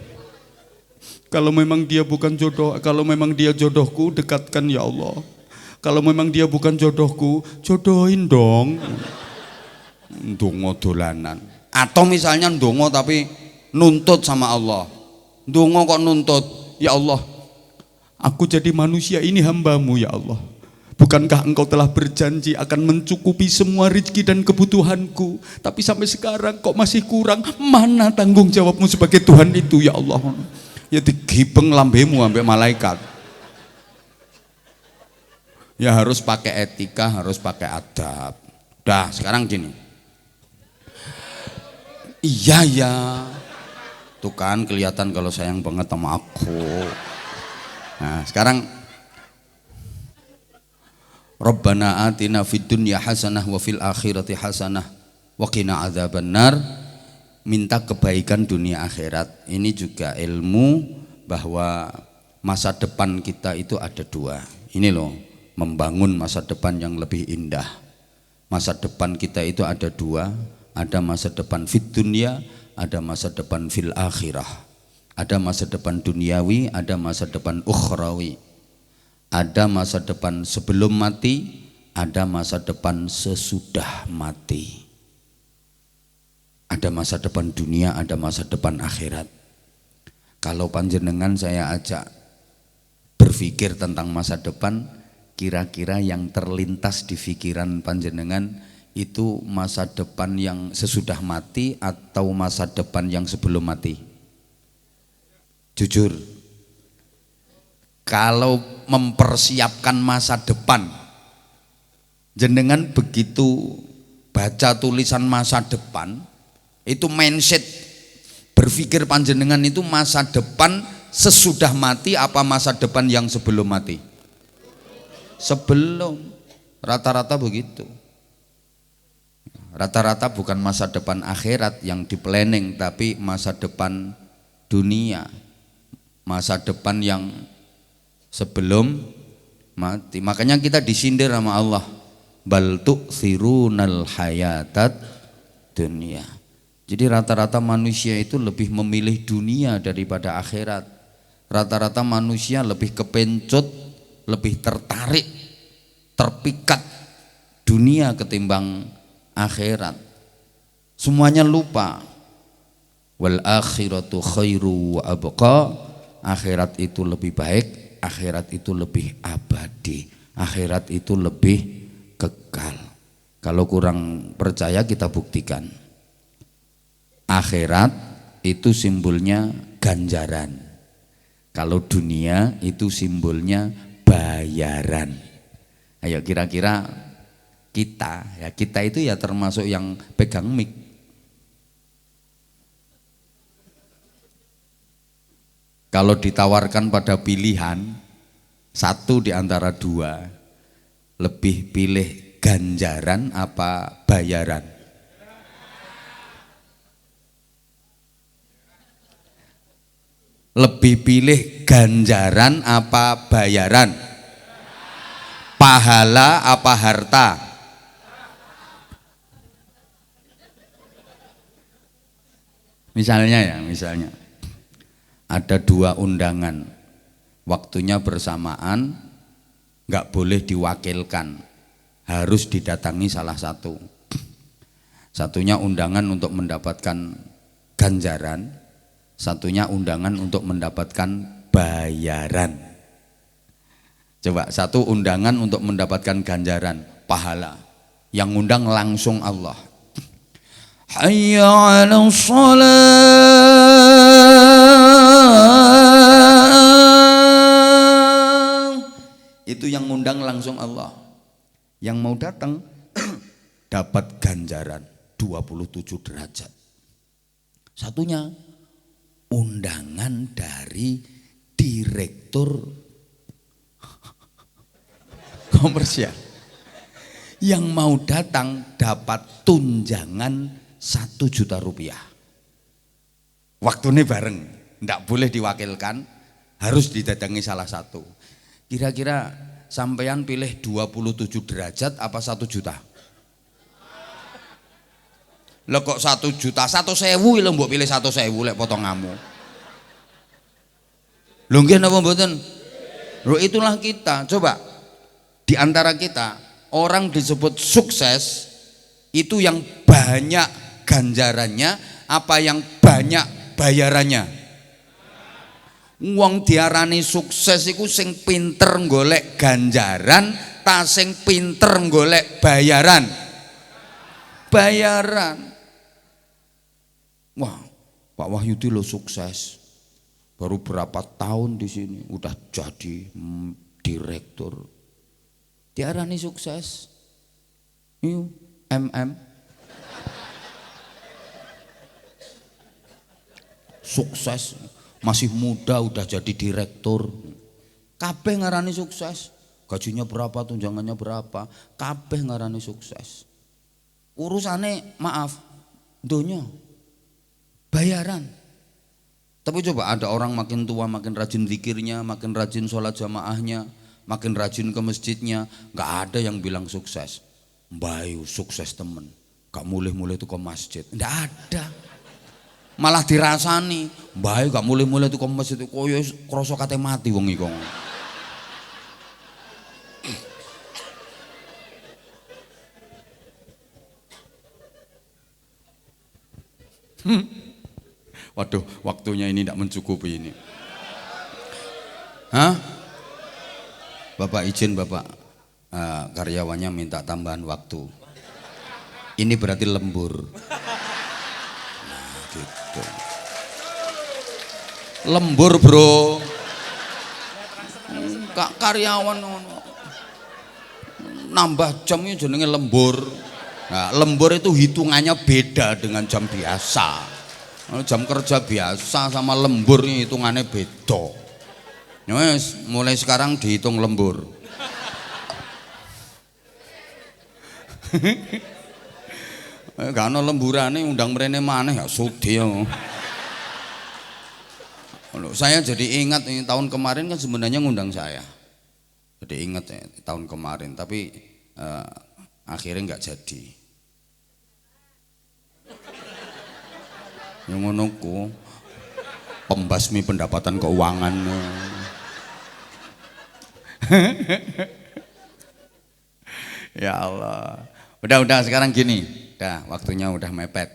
Kalau memang dia bukan jodoh, kalau memang dia jodohku, dekatkan ya Allah. Kalau memang dia bukan jodohku, jodohin dong. Dongo dolanan. Atau misalnya dongo tapi nuntut sama Allah. Dongo kok nuntut, ya Allah, aku jadi manusia ini hambamu ya Allah. Bukankah engkau telah berjanji akan mencukupi semua rezeki dan kebutuhanku? Tapi sampai sekarang kok masih kurang. Mana tanggung jawabmu sebagai Tuhan itu ya Allah? Ya digibeng lambemu sampai malaikat. Ya harus pakai etika, harus pakai adab. Dah sekarang gini. Iya ya. Tuh kan kelihatan kalau sayang banget sama aku. Nah sekarang Rabbana atina fid dunya hasanah wa fil akhirati hasanah wa qina adzabannar. Minta kebaikan dunia akhirat. Ini juga ilmu bahwa masa depan kita itu ada dua. Ini loh, membangun masa depan yang lebih indah. Masa depan kita itu ada dua, ada masa depan fid dunya, ada masa depan fil akhirah. Ada masa depan duniawi, ada masa depan ukhrawi. Ada masa depan sebelum mati, ada masa depan sesudah mati. Ada masa depan dunia, ada masa depan akhirat. Kalau panjenengan saya ajak berpikir tentang masa depan, kira-kira yang terlintas di pikiran panjenengan itu masa depan yang sesudah mati atau masa depan yang sebelum mati? Jujur. Kalau mempersiapkan masa depan, jenengan begitu baca tulisan masa depan, itu mindset berpikir panjenengan itu masa depan sesudah mati apa masa depan yang sebelum mati? Sebelum, rata-rata begitu. Rata-rata bukan masa depan akhirat yang di planning, tapi masa depan dunia, masa depan yang sebelum mati. Makanya kita disindir sama Allah, bal tu'thirunal hayatat dunia. Jadi rata-rata manusia itu lebih memilih dunia daripada akhirat. Rata-rata manusia lebih kepencut, lebih tertarik, terpikat dunia ketimbang akhirat. Semuanya lupa. Wal akhiratu khairu wa abqa. Akhirat itu lebih baik, akhirat itu lebih abadi, akhirat itu lebih kekal. Kalau kurang percaya kita buktikan. Akhirat itu simbolnya ganjaran. Kalau dunia itu simbolnya bayaran. Ayo kira-kira kita itu ya termasuk yang pegang mic. Kalau ditawarkan pada pilihan satu di antara dua, lebih pilih ganjaran apa bayaran? Lebih pilih ganjaran apa bayaran? Pahala apa harta? Misalnya ada dua undangan, waktunya bersamaan, nggak boleh diwakilkan, harus didatangi salah satu. Satunya undangan untuk mendapatkan ganjaran, satunya undangan untuk mendapatkan bayaran. Coba, satu undangan untuk mendapatkan ganjaran, pahala, yang undang langsung Allah. Hayya 'alas shalah. Itu yang ngundang langsung Allah. Yang mau datang dapat ganjaran 27 derajat. Satunya undangan dari direktur komersial. Yang mau datang dapat tunjangan 1 juta rupiah. Waktunya bareng, tidak boleh diwakilkan, harus didatangi salah satu. Kira-kira sampean pilih 27 derajat apa 1 juta? Lah kok 1 juta, 1.000 lho mbok pilih 1.000 lek potonganmu. Lho nggih napa mboten? Lho itulah kita. Coba di antara kita orang disebut sukses itu yang banyak ganjarannya apa yang banyak bayarannya? Wong diarani sukses iku sing pinter golek ganjaran kita sing pinter golek bayaran. Wah, Pak Wahyudi lo sukses. Baru berapa tahun di sini udah jadi direktur. Diarani sukses. Yuk, sukses, masih muda udah jadi direktur. Kabeh ngarani sukses. Gajinya berapa, tunjangannya berapa, kabeh ngarani sukses. Urusane maaf, donya bayaran. Tapi coba ada orang makin tua makin rajin zikirnya, makin rajin sholat jamaahnya, makin rajin ke masjidnya, nggak ada yang bilang sukses. Bayu sukses temen, gak mulai-mulai itu ke masjid, nggak ada. Malah dirasani, bayu gak mulai-mulai itu ke masjid, koyo kroso kate mati wong iku. Waduh, waktunya ini tidak mencukupi ini. Hah? Bapak izin Bapak, karyawannya minta tambahan waktu. Ini berarti lembur. Nah, gitu. Lembur bro. Karyawan nambah jamnya jenenge lembur. Nah, lembur itu hitungannya beda dengan jam biasa. Jam kerja biasa sama lembur hitungannya beda. Yes, mulai sekarang dihitung lembur. Gak ada lemburane undang mrene maneh ya sudi ya. Saya jadi ingat ini tahun kemarin kan sebenarnya ngundang saya. Jadi ingat ya tahun kemarin tapi akhirnya nggak jadi. Yang ngonoku pembasmi pendapatan keuangan. Ya Allah. Udah sekarang gini. Dah waktunya udah mepet.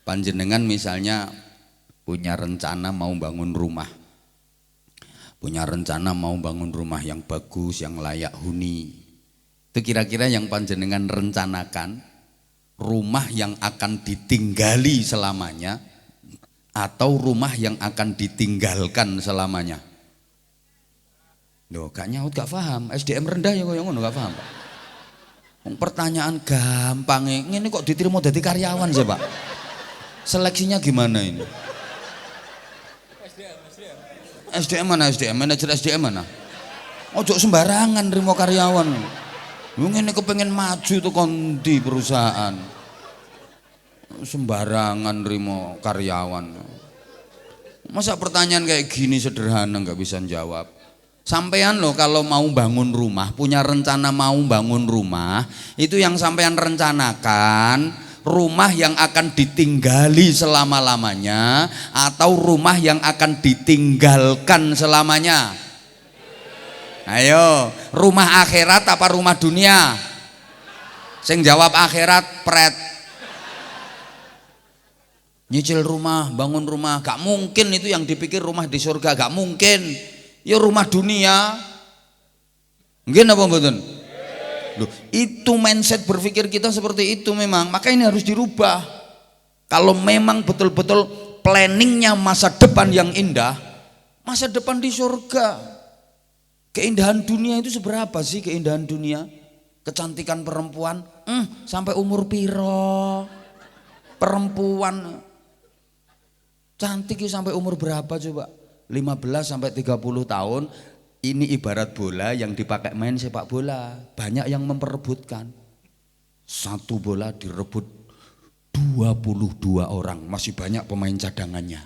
Panjenengan misalnya punya rencana mau bangun rumah. Punya rencana mau bangun rumah yang bagus, yang layak huni. Itu kira-kira yang panjenengan rencanakan rumah yang akan ditinggali selamanya atau rumah yang akan ditinggalkan selamanya. Loh, gak nyaut, gak paham. SDM rendah ya kaya ngono, gak paham. Pertanyaan gampang ini kok diterima jadi karyawan sih Pak? Seleksinya gimana ini? SDM mana SDM? Manajer SDM mana? Ojo sembarangan nerima karyawan. Ini kepengen maju tuh kondi perusahaan. Sembarangan nerima karyawan. Masa pertanyaan kayak gini sederhana nggak bisa jawab. Sampean loh kalau mau bangun rumah, punya rencana mau bangun rumah, itu yang sampean rencanakan rumah yang akan ditinggali selama-lamanya atau rumah yang akan ditinggalkan selamanya. Ayo, rumah akhirat apa rumah dunia? Sing jawab akhirat pret. Nyicil rumah, bangun rumah, gak mungkin itu yang dipikir rumah di surga, gak mungkin. Ya rumah dunia. Mungkin apa mboten? Loh, itu mindset berpikir kita seperti itu memang. Maka ini harus dirubah. Kalau memang betul-betul planningnya masa depan yang indah, masa depan di surga. Keindahan dunia itu seberapa sih keindahan dunia? Kecantikan perempuan, sampai umur piro? Perempuan cantik sampai umur berapa coba? 15 sampai 30 tahun. Ini ibarat bola yang dipakai main sepak bola. Banyak yang memperebutkan. Satu bola direbut 22 orang. Masih banyak pemain cadangannya.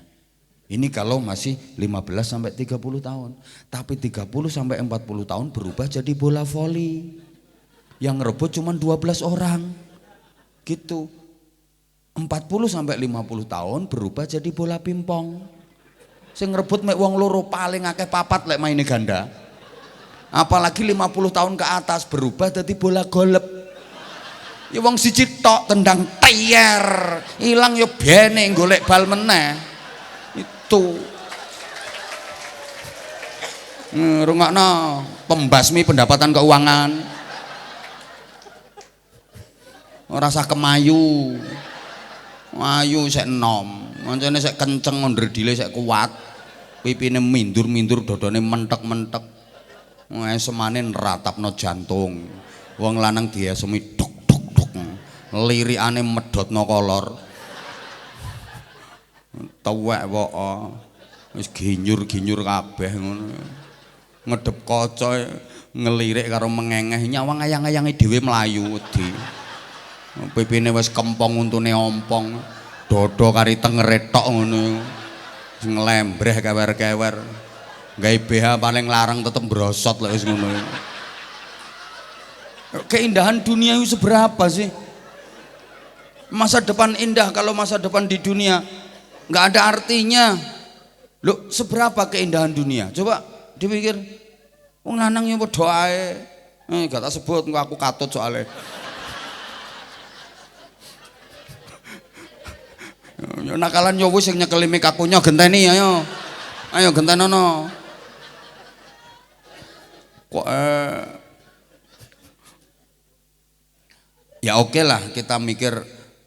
Ini kalau masih 15 sampai 30 tahun. Tapi 30 sampai 40 tahun berubah jadi bola voli. Yang ngerebut cuma 12 orang. Gitu. 40 sampai 50 tahun berubah jadi bola pingpong. Sing ngerebut mek wong loro paling akeh papat lek maine ganda. Apalagi 50 tahun ke atas berubah jadi bola golep. Ya wong siji tok tendang tier, ilang ya bene golek bal meneh. Itu. Rungokno pembasmi pendapatan keuangan. ora usah kemayu. Ayu sik enom, mancane sik kenceng ndredile sik kuat. Pipine mindur-mindur dodone mentek-mentek. Semane nratapno jantung. Wong lanang diesemi duk duk duk. Lirikane medhotno kolor. Tuwek wae. Wis ginyur-ginyur kabeh ngono. Ngedep kaca ngelirik karo mengengeh nyawang ayang-ayange dhewe mlayu wedi. Pipine wis kempong untune ompong, dodo kari tengere tok ngono. Nglembreh kewer-kewer. Gawe BH paling larang tetep brosot lek wis ngono. Keindahan dunia itu seberapa sih? Masa depan indah kalau masa depan di dunia nggak ada artinya. Loh, seberapa keindahan dunia? Coba dipikir. Wong lanang yo padha ae. Gak tak sebut aku katut soalnya. Yo nakalan yo wis sing nyekeli mikakunya genteni ayo. Ayo gentenono. Kok ya oke lah kita mikir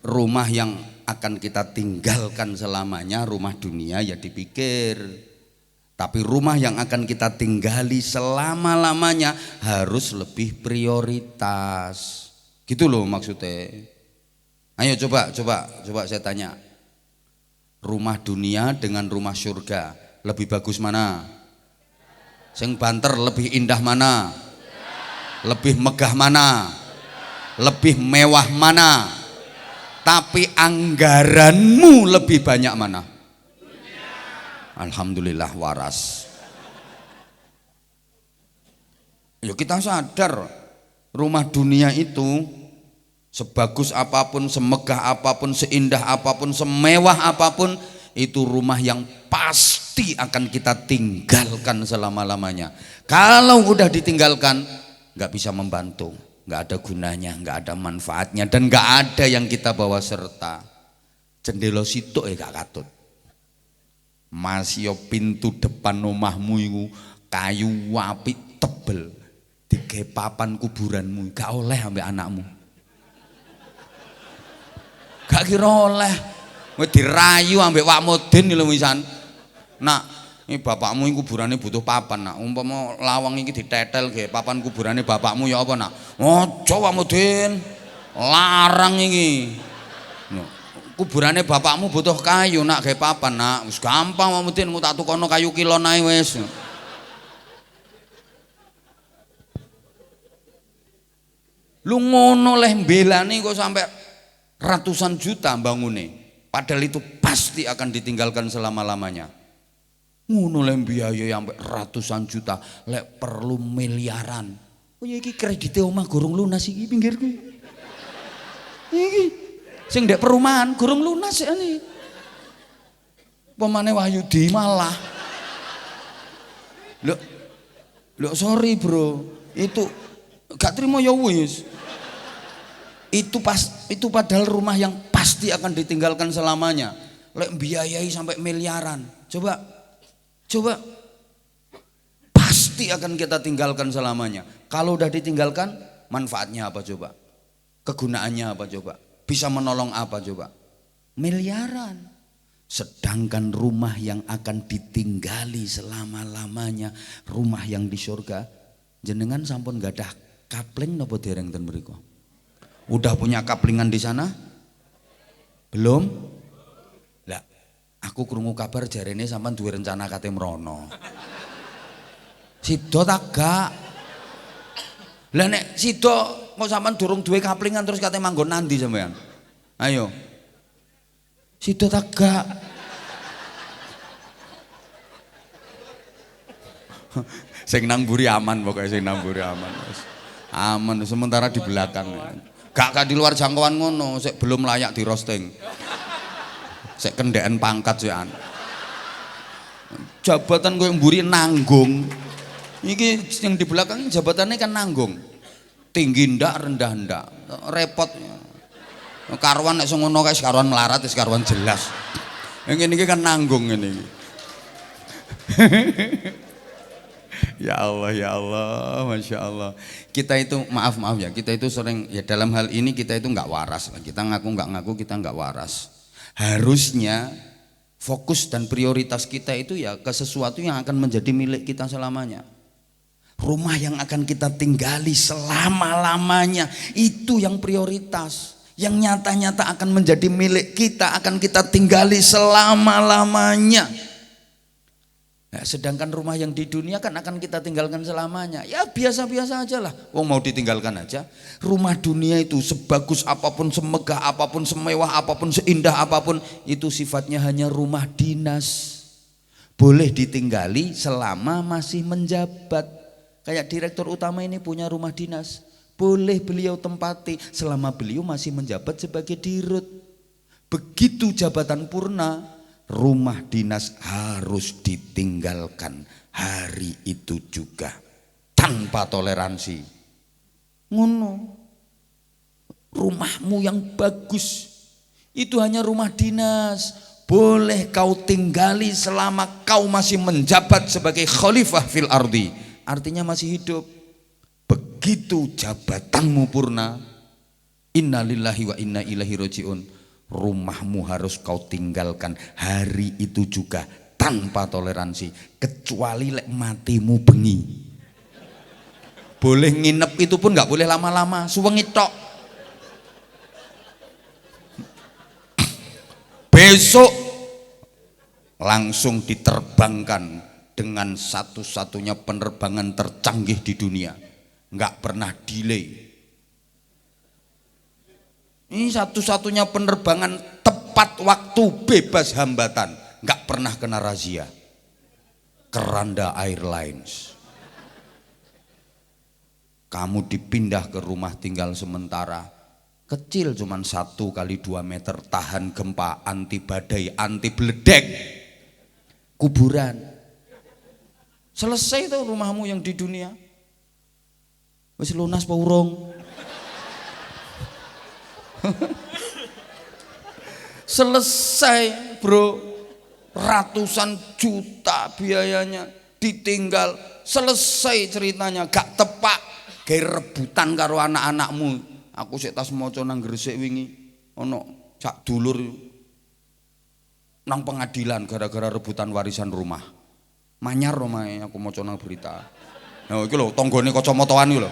rumah yang akan kita tinggalkan selamanya rumah dunia ya dipikir. Tapi rumah yang akan kita tinggali selama-lamanya harus lebih prioritas. Gitu loh maksudnya. Ayo coba saya tanya. Rumah dunia dengan rumah surga lebih bagus mana? Sing banter lebih indah mana? Lebih megah mana? Lebih mewah mana? Tapi anggaranmu lebih banyak mana? Alhamdulillah waras. Ya kita sadar rumah dunia itu sebagus apapun, semegah apapun, seindah apapun, semewah apapun, itu rumah yang pasti akan kita tinggalkan selama-lamanya. Kalau udah ditinggalkan, nggak bisa membantu, nggak ada gunanya, nggak ada manfaatnya, dan nggak ada yang kita bawa serta. Jendela situ gak katut. Masih pintu depan omahmu itu kayu apik tebel, digawe papan kuburanmu, gak oleh ambek anakmu. Gak kira oleh, wis dirayu ambek Wak Mudin lho wisan. Nak, ini bapakmu ini kuburannya butuh papan nak. Umpama lawang ini ditetel ge, papan kuburannya bapakmu ya apa nak? Ojo Wak Mudin, larang ini. No. Kuburannya bapakmu butuh kayu nak ge papan nak. Wis gampang Wak Mudin, mu tak tukono kayu kilon ae wis. Lu ngono leh mbelani kok sampai ratusan juta bangune, padahal itu pasti akan ditinggalkan selama-lamanya. Ngono leh biaya sampai ratusan juta, lek perlu miliaran. Oh ya iki kredite omah gorong lunas iki pinggirku. Iki sing ndek perumahan gorong lunas ini. Pemane Wahyudi malah. Loh sorry bro, itu gak terima ya wis. Itu padahal rumah yang pasti akan ditinggalkan selamanya. Lek biayai sampai miliaran. Coba pasti akan kita tinggalkan selamanya. Kalau udah ditinggalkan, manfaatnya apa coba? Kegunaannya apa coba? Bisa menolong apa coba? Miliaran. Sedangkan rumah yang akan ditinggali selama-lamanya, rumah yang di surga, jenengan sampun gak ada kapling napa dereng ten mriku? Udah punya kaplingan di sana? Belum? Lah, aku krungu kabar jarene sampean duwe rencana kate mrono. Sido ta gak? Lah nek sido kok sampean durung duwe kaplingan terus kate manggon nandi sampean? Ayo. Sido ta gak? Sing nang mburi aman pokoknya sing nang mburi aman. Aman sementara di belakang. Gak di luar jangkauan ngono, sik belum layak di roasting. Sik kendeken pangkat sian. Jabatan kowe mburi nanggung. Iki yang di belakang jabatannya kan nanggung. Tinggi ndak, rendah ndak. Repot. Karuan nek ngono kae karuan melarat wis karuan jelas. Yang ini kan nanggung ini. Ya Allah, masya Allah. Kita itu maaf ya, kita itu sering ya dalam hal ini kita itu nggak waras. Kita ngaku kita nggak waras. Harusnya fokus dan prioritas kita itu ya ke sesuatu yang akan menjadi milik kita selamanya. Rumah yang akan kita tinggali selama-lamanya itu yang prioritas. Yang nyata-nyata akan menjadi milik kita, akan kita tinggali selama-lamanya. Ya, sedangkan rumah yang di dunia kan akan kita tinggalkan selamanya. Ya biasa-biasa aja lah. Wong mau ditinggalkan aja. Rumah dunia itu sebagus apapun, semegah apapun, semewah apapun, seindah apapun, itu sifatnya hanya rumah dinas. Boleh ditinggali selama masih menjabat. Kayak direktur utama ini punya rumah dinas. Boleh beliau tempati selama beliau masih menjabat sebagai dirut. Begitu jabatan purna, rumah dinas harus ditinggalkan hari itu juga tanpa toleransi. Ngono. Rumahmu yang bagus itu hanya rumah dinas, boleh kau tinggali selama kau masih menjabat sebagai khalifah fil ardi, artinya masih hidup. Begitu jabatanmu purna, innalillahi wa inna ilaihi rajiun, rumahmu harus kau tinggalkan hari itu juga tanpa toleransi, kecuali lek matimu bengi. Boleh nginep itu pun nggak boleh lama-lama, suwengi tok. Besok langsung diterbangkan dengan satu-satunya penerbangan tercanggih di dunia, nggak pernah delay. Ini satu-satunya penerbangan tepat waktu, bebas hambatan, nggak pernah kena razia. Keranda Airlines. Kamu dipindah ke rumah tinggal sementara, kecil cuman 1 kali 2 meter, tahan gempa, anti badai, anti beledek, kuburan. Selesai tuh rumahmu yang di dunia. Wis lunas apa urung? Selesai bro, ratusan juta biayanya ditinggal, selesai ceritanya, gak tepak, kayak rebutan karo anak-anakmu. Aku sik tas maca nang Gresik wingi, ono cak dulur nang pengadilan gara-gara rebutan warisan rumah. Manyar omahe, aku maca nang berita. Nah iki lho tanggane kacamataan iki lho.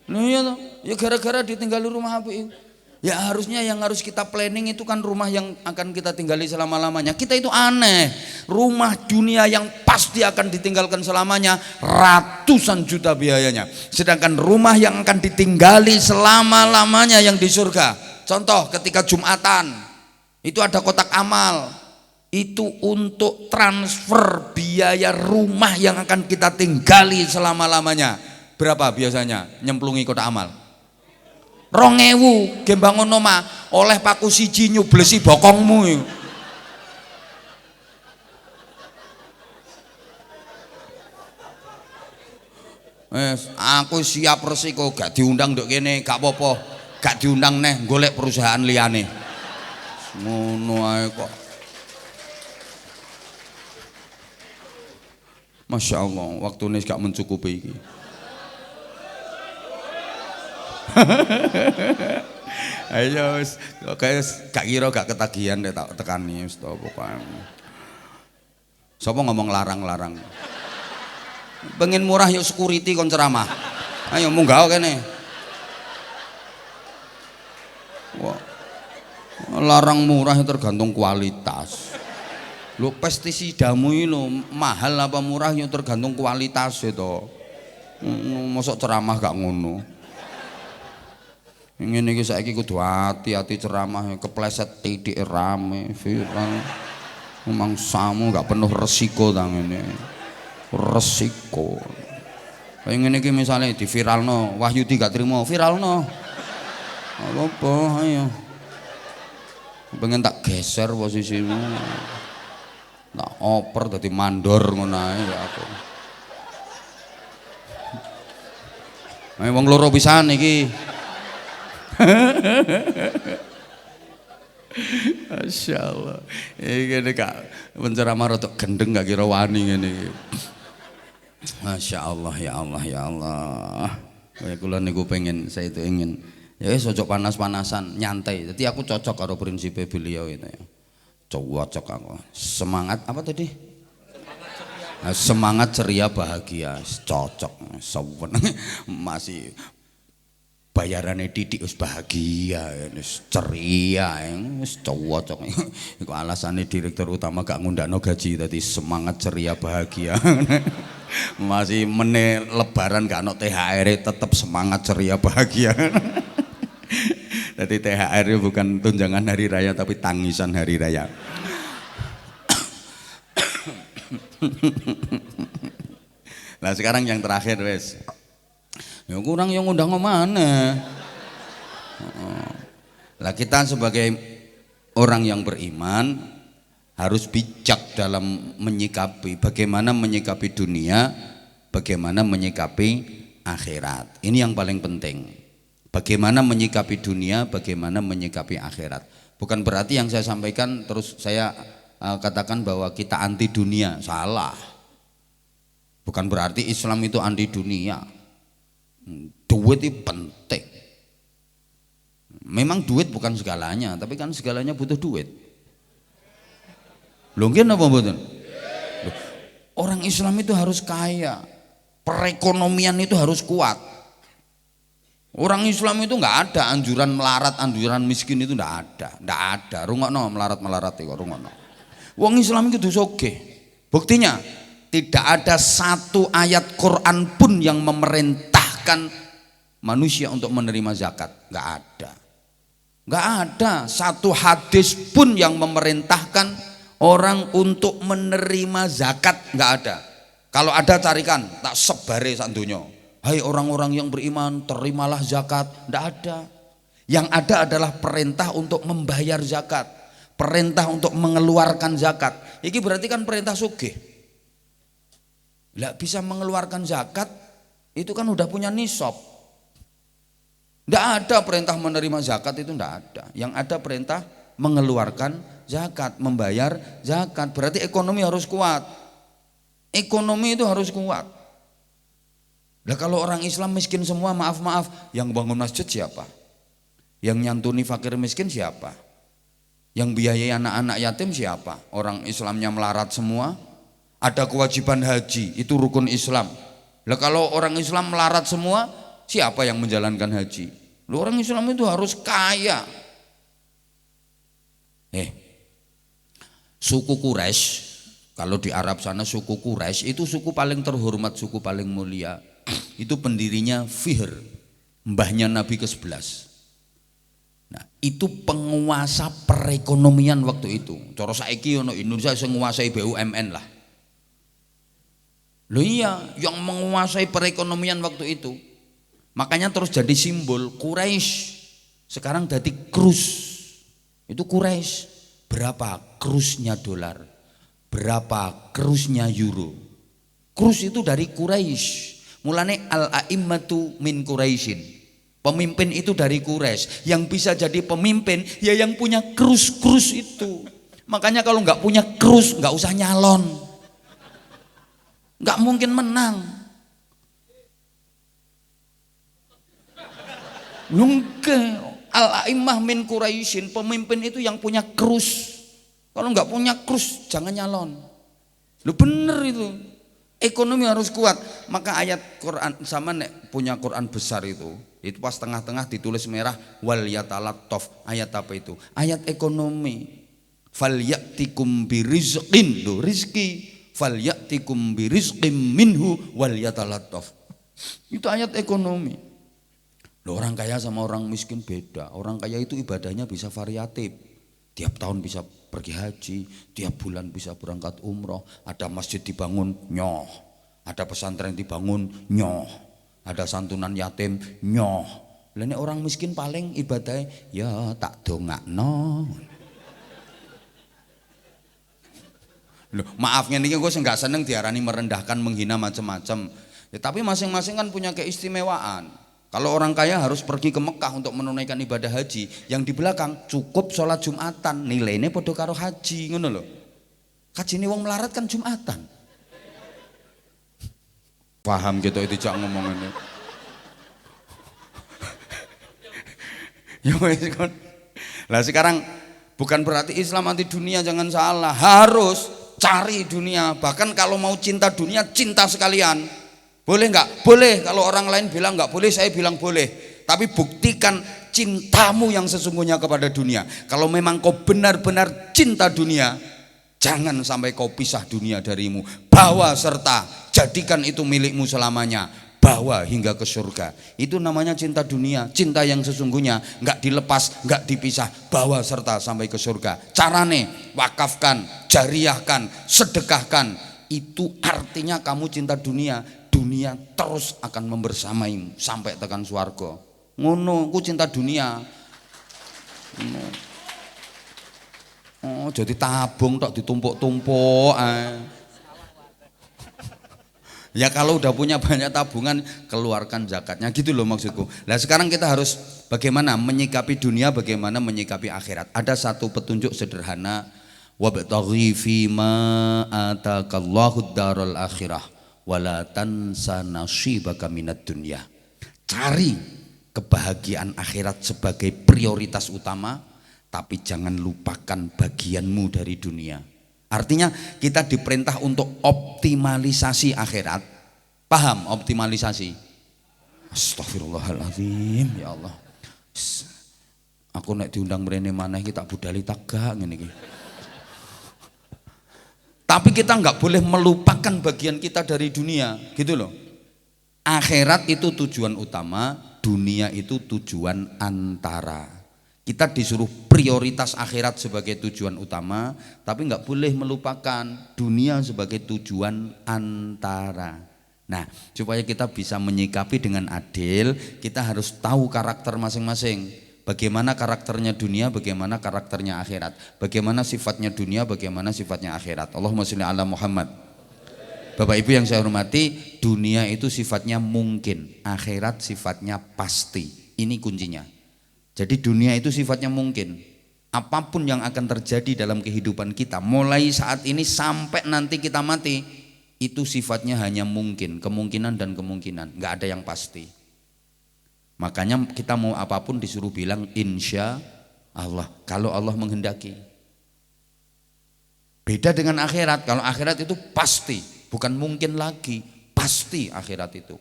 Nah iya toh, ya gara-gara ditinggali rumah apik. Ya harusnya yang harus kita planning itu kan rumah yang akan kita tinggali selama-lamanya. Kita itu aneh, rumah dunia yang pasti akan ditinggalkan selamanya ratusan juta biayanya. Sedangkan rumah yang akan ditinggali selama-lamanya yang di surga. Contoh ketika Jumatan, itu ada kotak amal. Itu untuk transfer biaya rumah yang akan kita tinggali selama-lamanya. Berapa biasanya nyemplungi kotak amal? 2.000 ge bangun omah oleh paku siji nyublesi bokongmu. Aku siap resiko, gak diundang nduk kene gak apa-apa, gak diundang neh golek perusahaan liyane. Ngono ae kok. Masya Allah, waktune gak mencukupi iki. Ayo wis gak kira gak ketagihan deh tak tekani wis to pokoke. Sapa ngomong larang-larang? Pengen murah yuk security kon ceramah. Ayo munggah kene. Wah. Larang murah tergantung kualitas. Lho pestisidamu iki lho mahal apa murah yo tergantung kualitas itu. Mosok ceramah gak ngono. Ngene iki saiki kudu hati-hati ceramah, kepleset titik rame viral. Mangsamu gak penuh resiko ta ngene. Resiko. Kayak ngene iki misale di viralno, Wahyudi gak trimo, viralno. Apa ayo. Pengen tak geser posisimu. Tak oper dadi mandor ngono ae ya aku. Ayo wong loro pisan iki. Masya Allah. Ini kak penceramah rotok gendeng gak kira wani ini. Masya Allah, ya Allah, ya Allah. Kayak kula niku pengen, saya itu ingin ya sojok panas-panasan, nyantai. Jadi aku cocok karo prinsip beliau itu ya. Cocok aku. Semangat apa tadi? Semangat ceria bahagia, cocok. Masih bayarannya titik us bahagia, ceria, cocok. Iku alasannya direktur utama gak ngundakno gaji tadi semangat ceria bahagia. Masih lebaran gak ono THR tetap semangat ceria bahagia. Jadi THR bukan tunjangan hari raya tapi tangisan hari raya. Nah sekarang yang terakhir wes. Ya kurang yang undang mana? Lah kita sebagai orang yang beriman harus bijak dalam menyikapi bagaimana menyikapi dunia, bagaimana menyikapi akhirat. Ini yang paling penting. Bagaimana menyikapi dunia, bagaimana menyikapi akhirat. Bukan berarti yang saya sampaikan terus saya katakan bahwa kita anti dunia, salah. Bukan berarti Islam itu anti dunia. Duit itu penting. Memang duit bukan segalanya, tapi kan segalanya butuh duit. Mungkin apa betul? Orang Islam itu harus kaya, perekonomian itu harus kuat. Orang Islam itu nggak ada anjuran melarat, anjuran miskin itu nggak ada. Rungokno melarat itu rungokno. Wong Islam itu soge. Buktinya tidak ada satu ayat Quran pun yang memerintahkan manusia untuk menerima zakat, nggak ada. Nggak ada satu hadis pun yang memerintahkan orang untuk menerima zakat, nggak ada. Kalau ada carikan, tak sebare sak donya. Hai orang-orang yang beriman, terimalah zakat. Nggak ada. Yang ada adalah perintah untuk membayar zakat, perintah untuk mengeluarkan zakat. Ini berarti kan perintah sugih. Nggak bisa mengeluarkan zakat, itu kan udah punya nisab. Nggak ada perintah menerima zakat itu nggak ada. Yang ada perintah mengeluarkan zakat, membayar zakat. Berarti ekonomi harus kuat. Ekonomi itu harus kuat. Nah kalau orang Islam miskin semua, maaf, yang bangun masjid siapa? Yang nyantuni fakir miskin siapa? Yang biayai anak-anak yatim siapa? Orang Islamnya melarat semua. Ada kewajiban haji, itu rukun Islam. Nah kalau orang Islam melarat semua, siapa yang menjalankan haji? Orang Islam itu harus kaya. Suku Quraisy, kalau di Arab sana suku Quraisy itu suku paling terhormat, suku paling mulia. Itu pendirinya Fihr, mbahnya Nabi ke-11. Nah, itu penguasa perekonomian waktu itu. Cara saiki ono Indonesia sing nguasai BUMN lah. Loh iya, yang menguasai perekonomian waktu itu. Makanya terus jadi simbol Quraisy. Sekarang jadi krus. Itu Quraisy. Berapa krusnya dolar? Berapa krusnya euro? Krus itu dari Quraisy. Mulane al-a'immatu min Quraisyin. Pemimpin itu dari Quraisy. Yang bisa jadi pemimpin ya yang punya krus-krus itu. Makanya kalau nggak punya krus nggak usah nyalon. Nggak mungkin menang. Nungke al-a'immah min Quraisyin, pemimpin itu yang punya krus. Kalau nggak punya krus jangan nyalon. Lu bener itu. Ekonomi harus kuat. Maka ayat Quran sama nek punya Quran besar itu pas tengah-tengah ditulis merah wal yatalattaf. Ayat apa itu? Ayat ekonomi. Falyatikum birizqin, lo rizki. Falyatikum birizqim minhu wal yatalattaf. Itu ayat ekonomi. Loh, orang kaya sama orang miskin beda. Orang kaya itu ibadahnya bisa variatif. Tiap tahun bisa pergi haji, tiap bulan bisa berangkat umroh. Ada masjid dibangun, nyoh. Ada pesantren dibangun, nyoh. Ada santunan yatim, nyoh. Lainnya orang miskin paling ibadahnya ya tak dongakno. Loh, maaf ngene iki gue nggak seneng diarani merendahkan, menghina macam-macam. Ya, tapi masing-masing kan punya keistimewaan. Kalau orang kaya harus pergi ke Mekah untuk menunaikan ibadah haji, yang di belakang cukup sholat Jumatan, nilainya podo karo haji, ngono lho. Kajine wong melarat kan Jumatan. Paham gitu itu cak ngomongannya. Ya wes kon. Lah sekarang bukan berarti Islam anti dunia, jangan salah. Harus cari dunia. Bahkan kalau mau cinta dunia, cinta sekalian. Boleh nggak? Boleh. Kalau orang lain bilang nggak boleh, saya bilang boleh. Tapi buktikan cintamu yang sesungguhnya kepada dunia. Kalau memang kau benar-benar cinta dunia, jangan sampai kau pisah dunia darimu. Bawa serta, jadikan itu milikmu selamanya. Bawa hingga ke surga. Itu namanya cinta dunia. Cinta yang sesungguhnya nggak dilepas, nggak dipisah. Bawa serta sampai ke surga. Carane, wakafkan, jariahkan, sedekahkan. Itu artinya kamu cinta dunia. Dunia terus akan membersamaimu sampai tekan swarga. Ngono, ku cinta dunia. Oh, jadi tabung tok ditumpuk-tumpuk. Ya kalau udah punya banyak tabungan, keluarkan zakatnya, gitu loh maksudku. Nah sekarang kita harus bagaimana menyikapi dunia, bagaimana menyikapi akhirat. Ada satu petunjuk sederhana, wabtaghi fima atakallahu daral akhirah wala tansa nasibaka minad dunya. Cari kebahagiaan akhirat sebagai prioritas utama, tapi jangan lupakan bagianmu dari dunia. Artinya kita diperintah untuk optimalisasi akhirat. Paham optimalisasi? Astagfirullahaladzim, ya Allah. Aku nek diundang mrene maneh iki tak budali tagak ngene iki. Tapi kita nggak boleh melupakan bagian kita dari dunia, gitu loh. Akhirat itu tujuan utama, dunia itu tujuan antara. Kita disuruh prioritas akhirat sebagai tujuan utama, tapi nggak boleh melupakan dunia sebagai tujuan antara. Nah, supaya kita bisa menyikapi dengan adil, kita harus tahu karakter masing-masing. Bagaimana karakternya dunia, bagaimana karakternya akhirat. Bagaimana sifatnya dunia, bagaimana sifatnya akhirat. Allahumma sholli ala Muhammad. Bapak Ibu yang saya hormati, dunia itu sifatnya mungkin, akhirat sifatnya pasti. Ini kuncinya. Jadi dunia itu sifatnya mungkin. Apapun yang akan terjadi dalam kehidupan kita, mulai saat ini sampai nanti kita mati, itu sifatnya hanya mungkin, kemungkinan dan kemungkinan, nggak ada yang pasti. Makanya kita mau apapun disuruh bilang insya Allah, kalau Allah menghendaki. Beda dengan akhirat. Kalau akhirat itu pasti, bukan mungkin lagi, pasti akhirat itu.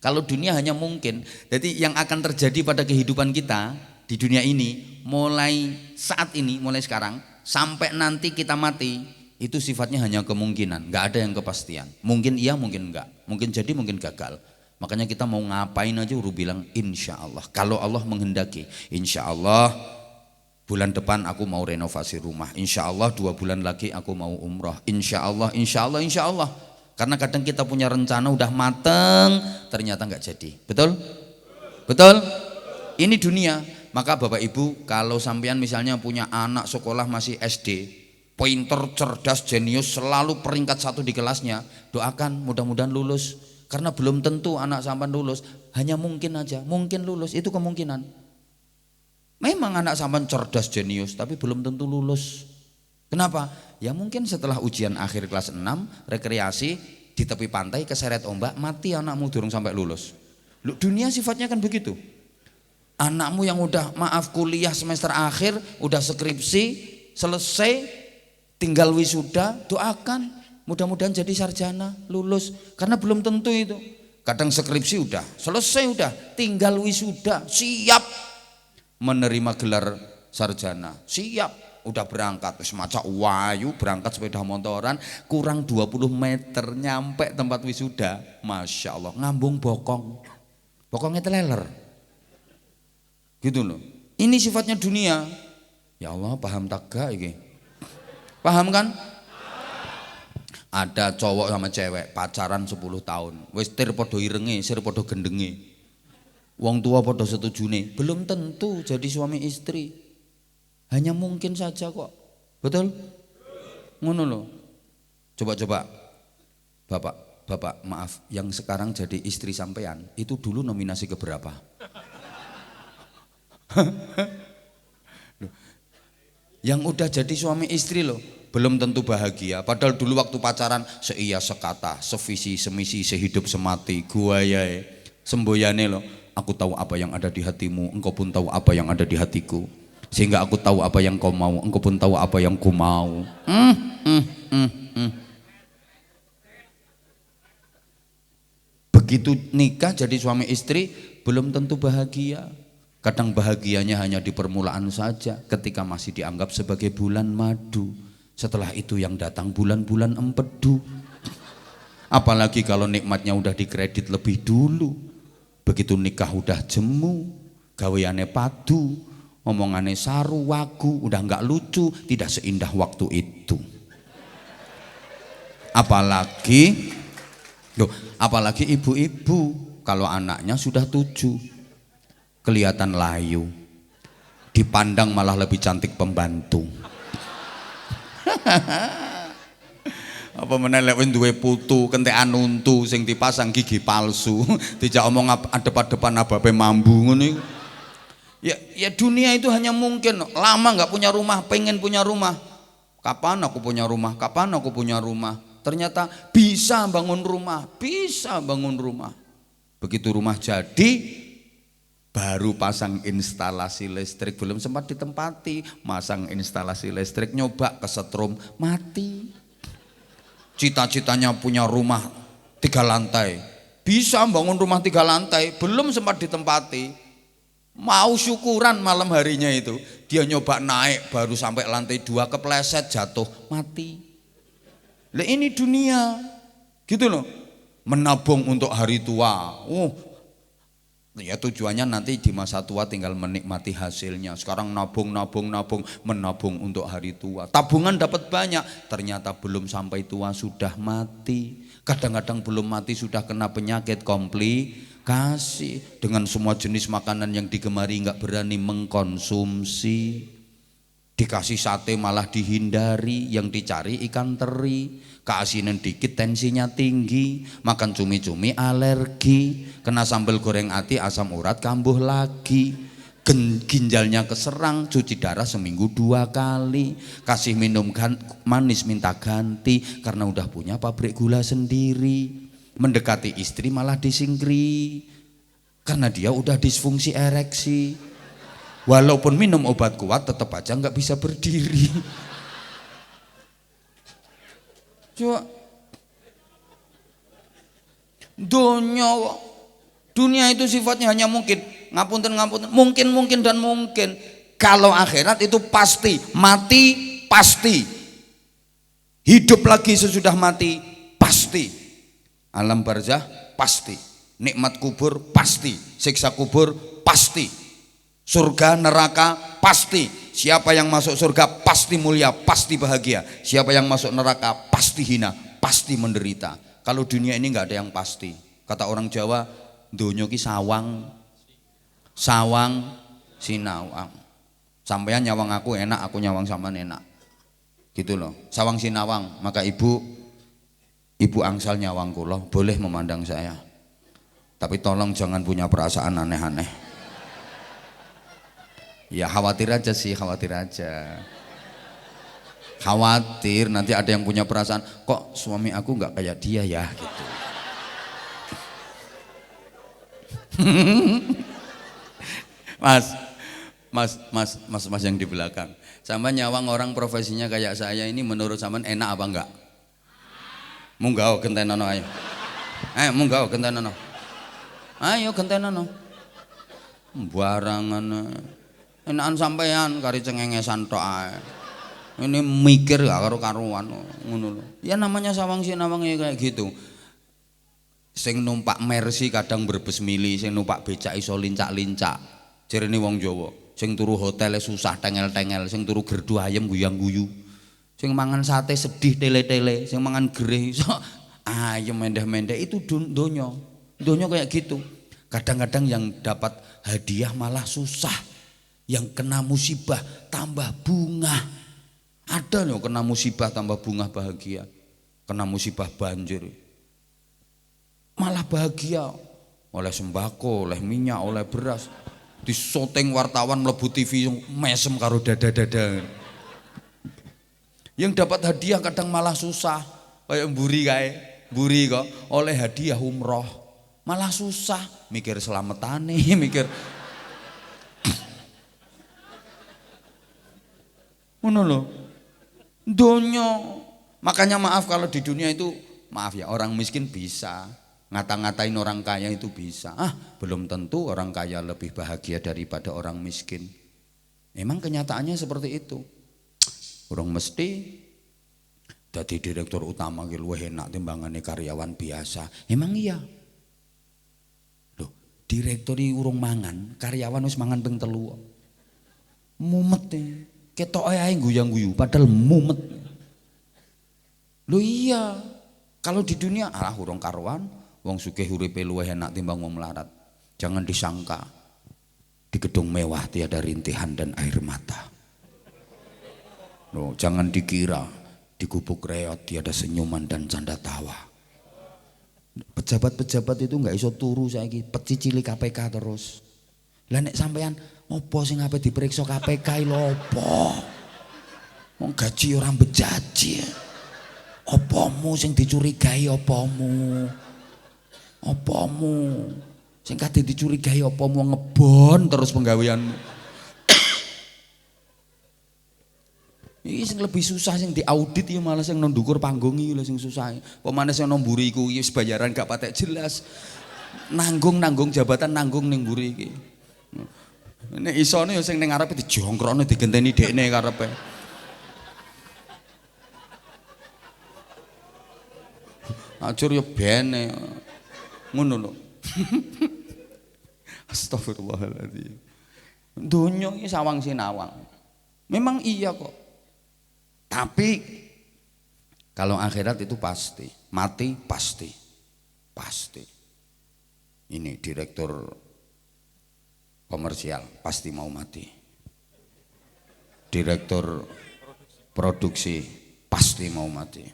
Kalau dunia hanya mungkin. Jadi yang akan terjadi pada kehidupan kita di dunia ini, mulai saat ini, mulai sekarang sampai nanti kita mati, itu sifatnya hanya kemungkinan, nggak ada yang kepastian. Mungkin iya, mungkin enggak, mungkin jadi, mungkin gagal. Makanya kita mau ngapain aja udah bilang insya Allah. Kalau Allah menghendaki, insya Allah bulan depan aku mau renovasi rumah. Insya Allah 2 bulan lagi aku mau umroh. Insya Allah, insya Allah, insya Allah. Karena kadang kita punya rencana udah mateng, ternyata nggak jadi. Betul? Betul? Ini dunia. Maka Bapak Ibu, kalau sampean misalnya punya anak sekolah masih SD, pointer, cerdas, jenius, selalu peringkat 1 di kelasnya, doakan mudah-mudahan lulus. Karena belum tentu anak sampean lulus, hanya mungkin aja, mungkin lulus, itu kemungkinan. Memang anak sampean cerdas jenius, tapi belum tentu lulus. Kenapa? Ya mungkin setelah ujian akhir kelas 6, rekreasi di tepi pantai keseret ombak, mati anakmu durung sampai lulus. Dunia sifatnya kan begitu. Anakmu yang udah maaf kuliah semester akhir, udah skripsi, selesai, tinggal wisuda, doakan. Mudah-mudahan jadi sarjana, lulus. Karena belum tentu itu. Kadang skripsi udah, selesai udah, tinggal wisuda, siap menerima gelar sarjana, siap, udah berangkat, semacam wayu berangkat sepeda motoran, kurang 20 meter nyampe tempat wisuda, Masya Allah, ngambung bokong, bokongnya teleler, gitu loh. Ini sifatnya dunia. Ya Allah, paham tak gak ini? Paham kan? Ada cowok sama cewek pacaran 10 tahun, wis tir podo irenge, sir podo gendenge, wong tua podo setujune, belum tentu jadi suami istri, hanya mungkin saja kok, betul? Ngono loh. Coba-coba Bapak Bapak maaf, yang sekarang jadi istri sampean itu dulu nominasi keberapa? Yang udah jadi suami istri loh, belum tentu bahagia. Padahal dulu waktu pacaran seia sekata, sevisi semisi, sehidup semati, guayae, semboyane loh. Aku tahu apa yang ada di hatimu, engkau pun tahu apa yang ada di hatiku. Sehingga aku tahu apa yang kau mau, engkau pun tahu apa yang ku mau. Begitu nikah jadi suami istri belum tentu bahagia. Kadang bahagianya hanya di permulaan saja ketika masih dianggap sebagai bulan madu. Setelah itu yang datang bulan-bulan empedu. Apalagi kalau nikmatnya udah dikredit lebih dulu. Begitu nikah udah jemu, gaweane padu, omongane saru wagu, udah nggak lucu, tidak seindah waktu itu. Apalagi ibu-ibu kalau anaknya sudah 7, kelihatan layu, dipandang malah lebih cantik pembantu. Apa meneh lek duwe putu kentekan untu sing dipasang gigi palsu, dijak omong adep-adepan ababe mambu ngono iku. Ya dunia itu hanya mungkin. Lama nggak punya rumah, pengen punya rumah. Kapan aku punya rumah? Kapan aku punya rumah? Ternyata bisa bangun rumah, bisa bangun rumah. Begitu rumah jadi, baru pasang instalasi listrik, belum sempat ditempati, masang instalasi listrik, nyoba kesetrum, mati. Cita-citanya punya rumah 3 lantai, bisa bangun rumah 3 lantai, belum sempat ditempati. Mau syukuran malam harinya itu, dia nyoba naik baru sampai lantai 2, kepleset jatuh, mati. Lah ini dunia, gitu loh. Menabung untuk hari tua. Ya tujuannya nanti di masa tua tinggal menikmati hasilnya. Sekarang nabung, menabung untuk hari tua. Tabungan dapat banyak, ternyata belum sampai tua sudah mati. Kadang-kadang belum mati sudah kena penyakit komplikasi. Dengan semua jenis makanan yang digemari nggak berani mengkonsumsi. Dikasih sate malah dihindari, yang dicari ikan teri. Keasinan dikit tensinya tinggi, makan cumi-cumi alergi, kena sambal goreng ati asam urat kambuh lagi, ginjalnya keserang, cuci darah seminggu 2 kali, kasih minum manis minta ganti karena udah punya pabrik gula sendiri, mendekati istri malah disingkiri karena dia udah disfungsi ereksi, walaupun minum obat kuat tetap aja nggak bisa berdiri. Coba dunia itu sifatnya hanya mungkin, ngapunten, mungkin dan mungkin. Kalau akhirat itu pasti, mati pasti, hidup lagi sesudah mati pasti, alam barzah pasti, nikmat kubur pasti, siksa kubur pasti, surga neraka pasti. Siapa yang masuk surga pasti mulia, pasti bahagia. Siapa yang masuk neraka pasti hina, pasti menderita. Kalau dunia ini nggak ada yang pasti. Kata orang Jawa, donya ki sawang sinawang. Sampean nyawang aku enak, aku nyawang sampean enak. Gitu loh. Sawang sinawang, maka ibu angsal nyawang kula, boleh memandang saya. Tapi tolong jangan punya perasaan aneh-aneh. Ya khawatir aja sih, khawatir aja. Khawatir nanti ada yang punya perasaan, kok suami aku nggak kayak dia ya gitu. Mas yang di belakang. Sama nyawang orang profesinya kayak saya ini menurut sampean enak apa enggak? Munggah gentenono ayo. Munggah gentenono. Ayo gentenono. Barangan enakan sampean kari cengengesan tok ae. Ini mikir gak karo-karuan ngono lho. Ya namanya sawang sinawang ya kayak gitu. Sing numpak Mercy kadang berbes mili, sing numpak becak iso lincak-lincak. Jarene wong Jawa, sing turu hotel susah tengel-tengel, sing turu gerdu ayam guyang-guyu. Sing mangan sate sedih tele-tele, sing mangan gereh iso ayam mendeh-mendeh, itu donya. Donya kayak gitu. Kadang-kadang yang dapat hadiah malah susah. Yang kena musibah tambah bunga. Ada loh kena musibah tambah bunga bahagia. Kena musibah banjir, malah bahagia oleh sembako, oleh minyak, oleh beras. Disoteng wartawan mlebu TV mesem karo dada-dada. Yang dapat hadiah kadang malah susah, kayak mburi kae, mburi kok oleh hadiah umroh malah susah, mikir selametane, mikir ngono lho. Donya. Makanya maaf kalau di dunia itu, maaf ya, orang miskin bisa ngata-ngatain orang kaya itu bisa. Belum tentu orang kaya lebih bahagia daripada orang miskin. Emang kenyataannya seperti itu. Orang mesti jadi direktur utama ki luwih enak timbangane karyawan biasa. Emang iya. Loh, direktur iki urung mangan, karyawan wis mangan ping 3. Mumet e. Ketoke ae guyang-guyu padahal mumet. Loh iya. Kalau di dunia urung karuan, wong sugih uripe luwih enak timbang wong melarat. Jangan disangka di gedung mewah tiada rintihan dan air mata. Loh, jangan dikira di gubuk reot tiada senyuman dan canda tawa. Pejabat-pejabat itu nggak iso turu saiki, pecicili KPK terus. Lah nek sampean opo sing ape diperiksa KPK lho opo? Wong gaji ora bejaji. Opomu sing dicurigai opomu? Opomu sing kate dicurigai opomu ngebon terus penggaweanmu? Iki sing lebih susah sing diaudit ya malah sing nang ndukur panggung iki lho sing susah. Pemane sing nang mburi iku wis bayaran gak patek jelas. Nanggung jabatan nanggung ning mburi iki. Nek isone ya sing ning ngarepe dijongkrokno digenteni dekne karepe. Ajur ya bene. Ngono lho. Astagfirullahaladzim. Donya iki sawang sinawang. Memang iya kok. Tapi kalau akhirat itu pasti, mati pasti. Pasti. Ini direktur komersial pasti mau mati. Direktur produksi pasti mau mati.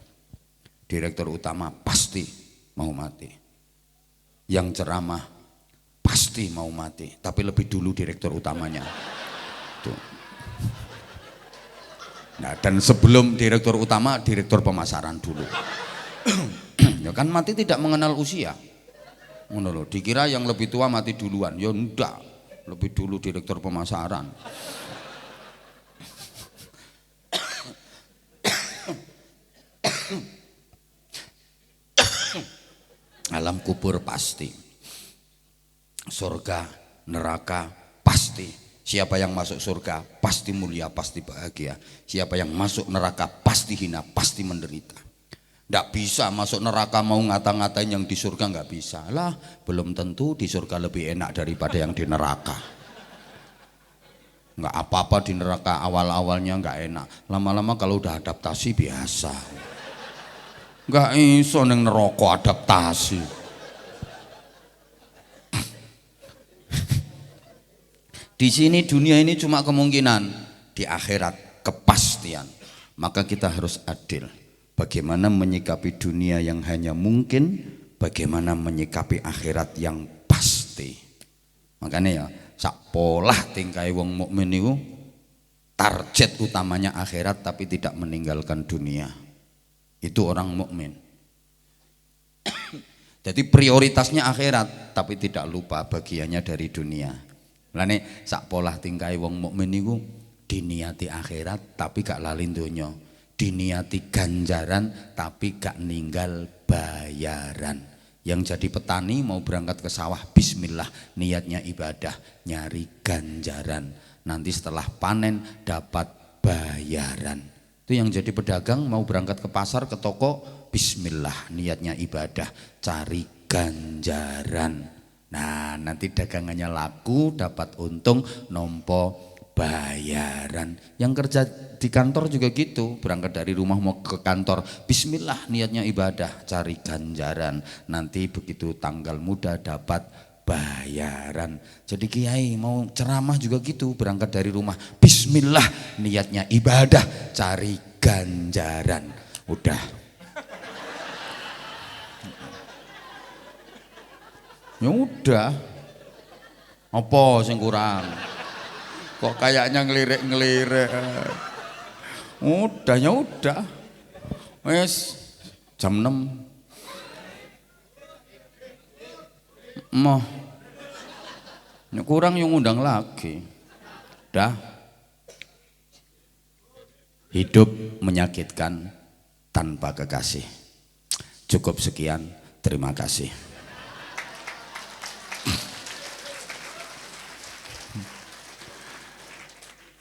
Direktur utama pasti mau mati. Yang ceramah pasti mau mati, tapi lebih dulu direktur utamanya. Tuh. Nah, dan sebelum direktur utama, direktur pemasaran dulu. Ya kan mati tidak mengenal usia. Ngono lho, dikira yang lebih tua mati duluan. Ya enggak, lebih dulu direktur pemasaran. Alam kubur pasti. Surga, neraka pasti. Siapa yang masuk surga pasti mulia, pasti bahagia. Siapa yang masuk neraka pasti hina, pasti menderita. Nggak bisa masuk neraka mau ngata-ngatain yang di surga, nggak bisa lah. Belum tentu di surga lebih enak daripada yang di neraka. Nggak apa-apa di neraka, awal-awalnya nggak enak. Lama-lama kalau udah adaptasi biasa. Nggak iso neng neraka adaptasi. Di sini dunia ini cuma kemungkinan, di akhirat kepastian. Maka kita harus adil. Bagaimana menyikapi dunia yang hanya mungkin, bagaimana menyikapi akhirat yang pasti. Makanya ya, sak polah tingkai wong mukmin niku target utamanya akhirat tapi tidak meninggalkan dunia. Itu orang mukmin. Jadi prioritasnya akhirat tapi tidak lupa bagiannya dari dunia. Lane sak polah tingkai wong mukmin niku diniati akhirat tapi gak lali donya, diniati ganjaran tapi gak ninggal bayaran. Yang jadi petani mau berangkat ke sawah, bismillah, niatnya ibadah, nyari ganjaran. Nanti setelah panen dapat bayaran. Itu yang jadi pedagang mau berangkat ke pasar, ke toko, bismillah, niatnya ibadah, cari ganjaran. Nah, nanti dagangannya laku, dapat untung, nompo bayaran. Yang kerja di kantor juga gitu, berangkat dari rumah mau ke kantor, bismillah, niatnya ibadah, cari ganjaran. Nanti begitu tanggal muda dapat bayaran. Jadi kiai mau ceramah juga gitu, berangkat dari rumah, bismillah, niatnya ibadah, cari ganjaran. Udah. Ya udah. Apa sing kurang? Kok kayaknya ngelirik-ngelirik. Udah, ya udah. Wes jam 6. Mah. Ya kurang yang undang lagi. Dah. Hidup menyakitkan tanpa kekasih. Cukup sekian. Terima kasih.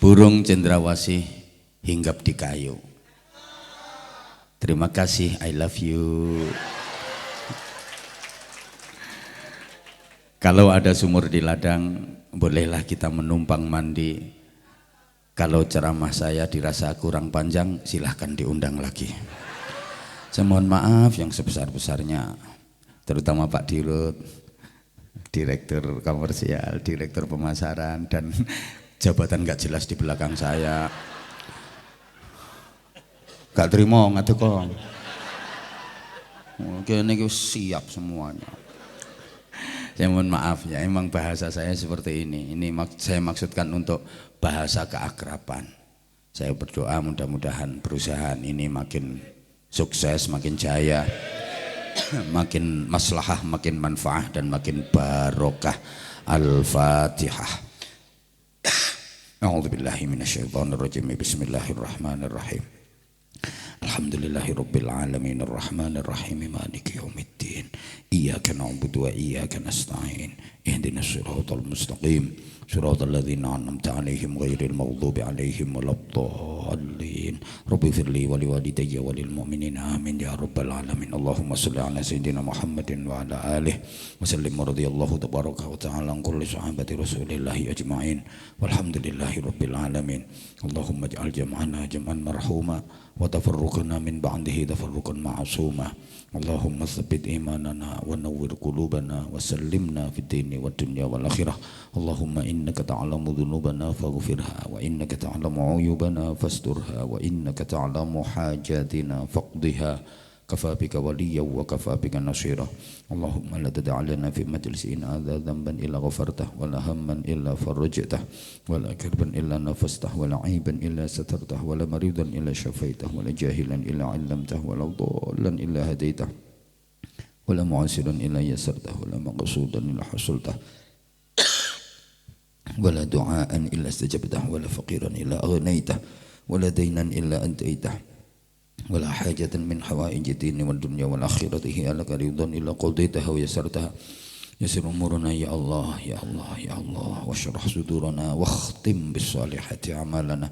Burung cendrawasih hinggap di kayu. Terima kasih, I love you. Kalau ada sumur di ladang, bolehlah kita menumpang mandi. Kalau ceramah saya dirasa kurang panjang, silahkan diundang lagi. Saya mohon maaf yang sebesar-besarnya, terutama Pak Dirut, Direktur Komersial, Direktur Pemasaran, dan jabatan gak jelas di belakang saya. Gak terima ngatu kok. Oke, ini siap semuanya. Saya mohon maaf ya, emang bahasa saya seperti ini. Ini saya maksudkan untuk bahasa keakraban. Saya berdoa mudah-mudahan perusahaan ini makin sukses, makin jaya, makin maslahah, makin manfaah, dan makin barokah. Al-Fatihah. A'udzubillahi minasyaitonirrajim. Bismillahirrahmanirrahim. Alhamdulillahirabbil alamin arrahmanir rahim maliki yaumiddin. Iyyaka na'budu wa iyyaka nasta'in. Ihdinas siratal mustaqim. Siratal ladzina an'amta 'alaihim ghairil maghdubi 'alaihim waladdallin. Rabbi firli wa liwalidayya wa lil mu'minina amin ya rabbal alamin. Allahumma shalli 'ala sayyidina Muhammadin wa 'ala alihi wa sallim radhiyallahu tabaraka wa ta'ala an kulli sahabati Rasulillah ajma'in. Walhamdulillahi rabbil alamin. Allahumma ij'al jam'ana jam'an marhuma wa tafarruqana min ba'dihi tafarruqan ma'suma. Allahumma tsabbit imanana wa nawwir qulubana wa sallimna fid dini wad dunya wal akhirah. Allahumma innaka ta'lamu dhunubana faghfirha wa innaka ta'lamu 'uyubana fasturha wa innaka ta'lamu hajatina faqdiha. كفى بك وليا وكفى بك نصيرا. اللهم لا تدع لنا في مجلسنا هذا ذنبا إلا غفرته ولا هما إلا فرجته ولا كربا إلا نفسته ولا عيبا إلا سترته ولا مريضا إلا شفيته ولا جاهلا إلا علمته ولا ضالا إلا هديته ولا معسرا إلا يسرته ولا مقصودا إلا حصلته ولا دعاء إلا استجبته ولا فقيرا إلا أغنيته ولا دينا إلا أنتيته ولا حاجة من حوائج الدين والدنيا والآخرة هي لك رضا إلا قضيتها ويسرتها. يسر أمورنا يا الله يا الله يا الله واشرح صدورنا واختم بالصالحات أعمالنا.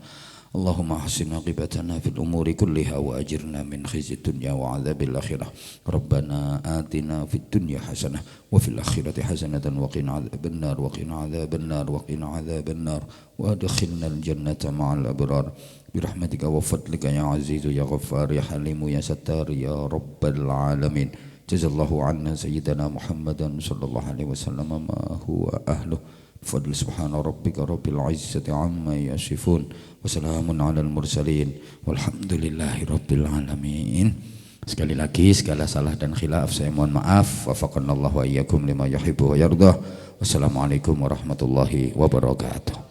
اللهم أحسن عاقبتنا في الأمور كلها وأجرنا من خزي الدنيا وعذاب الآخرة. ربنا آتنا في الدنيا حسنة وفي الآخرة حسنة وقنا عذاب النار وقنا عذاب النار وقنا عذاب النار وأدخلنا الجنة مع الأبرار برحمتك وفضلك يا عزيز يا غفار يا حليم يا ستار يا رب العالمين. جزا الله عنا سيدنا محمدا صلى الله عليه وسلم ما هو أهله. بفضل سبحان ربك رب العزة عما يصفون وسلام على المرسلين والحمد لله رب العالمين. Sekali lagi segala salah dan khilaf saya mohon maaf. Wafaqanallahu wa iyyakum lima yuhibbu wa yardah. Wassalamualaikum warahmatullahi wabarakatuh.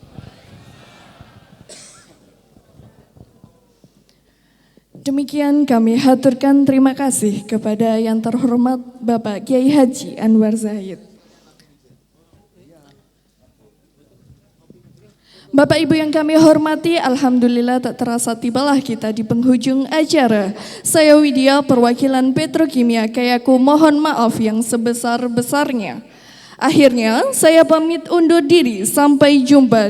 Demikian kami haturkan terima kasih kepada yang terhormat Bapak Kiai Haji Anwar Zahid. Bapak Ibu yang kami hormati, alhamdulillah tak terasa tibalah kita di penghujung acara. Saya Widya, perwakilan Petrokimia Kayaku, mohon maaf yang sebesar-besarnya. Akhirnya saya pamit undur diri, sampai jumpa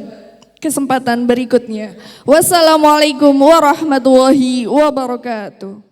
kesempatan berikutnya. Wassalamualaikum warahmatullahi wabarakatuh.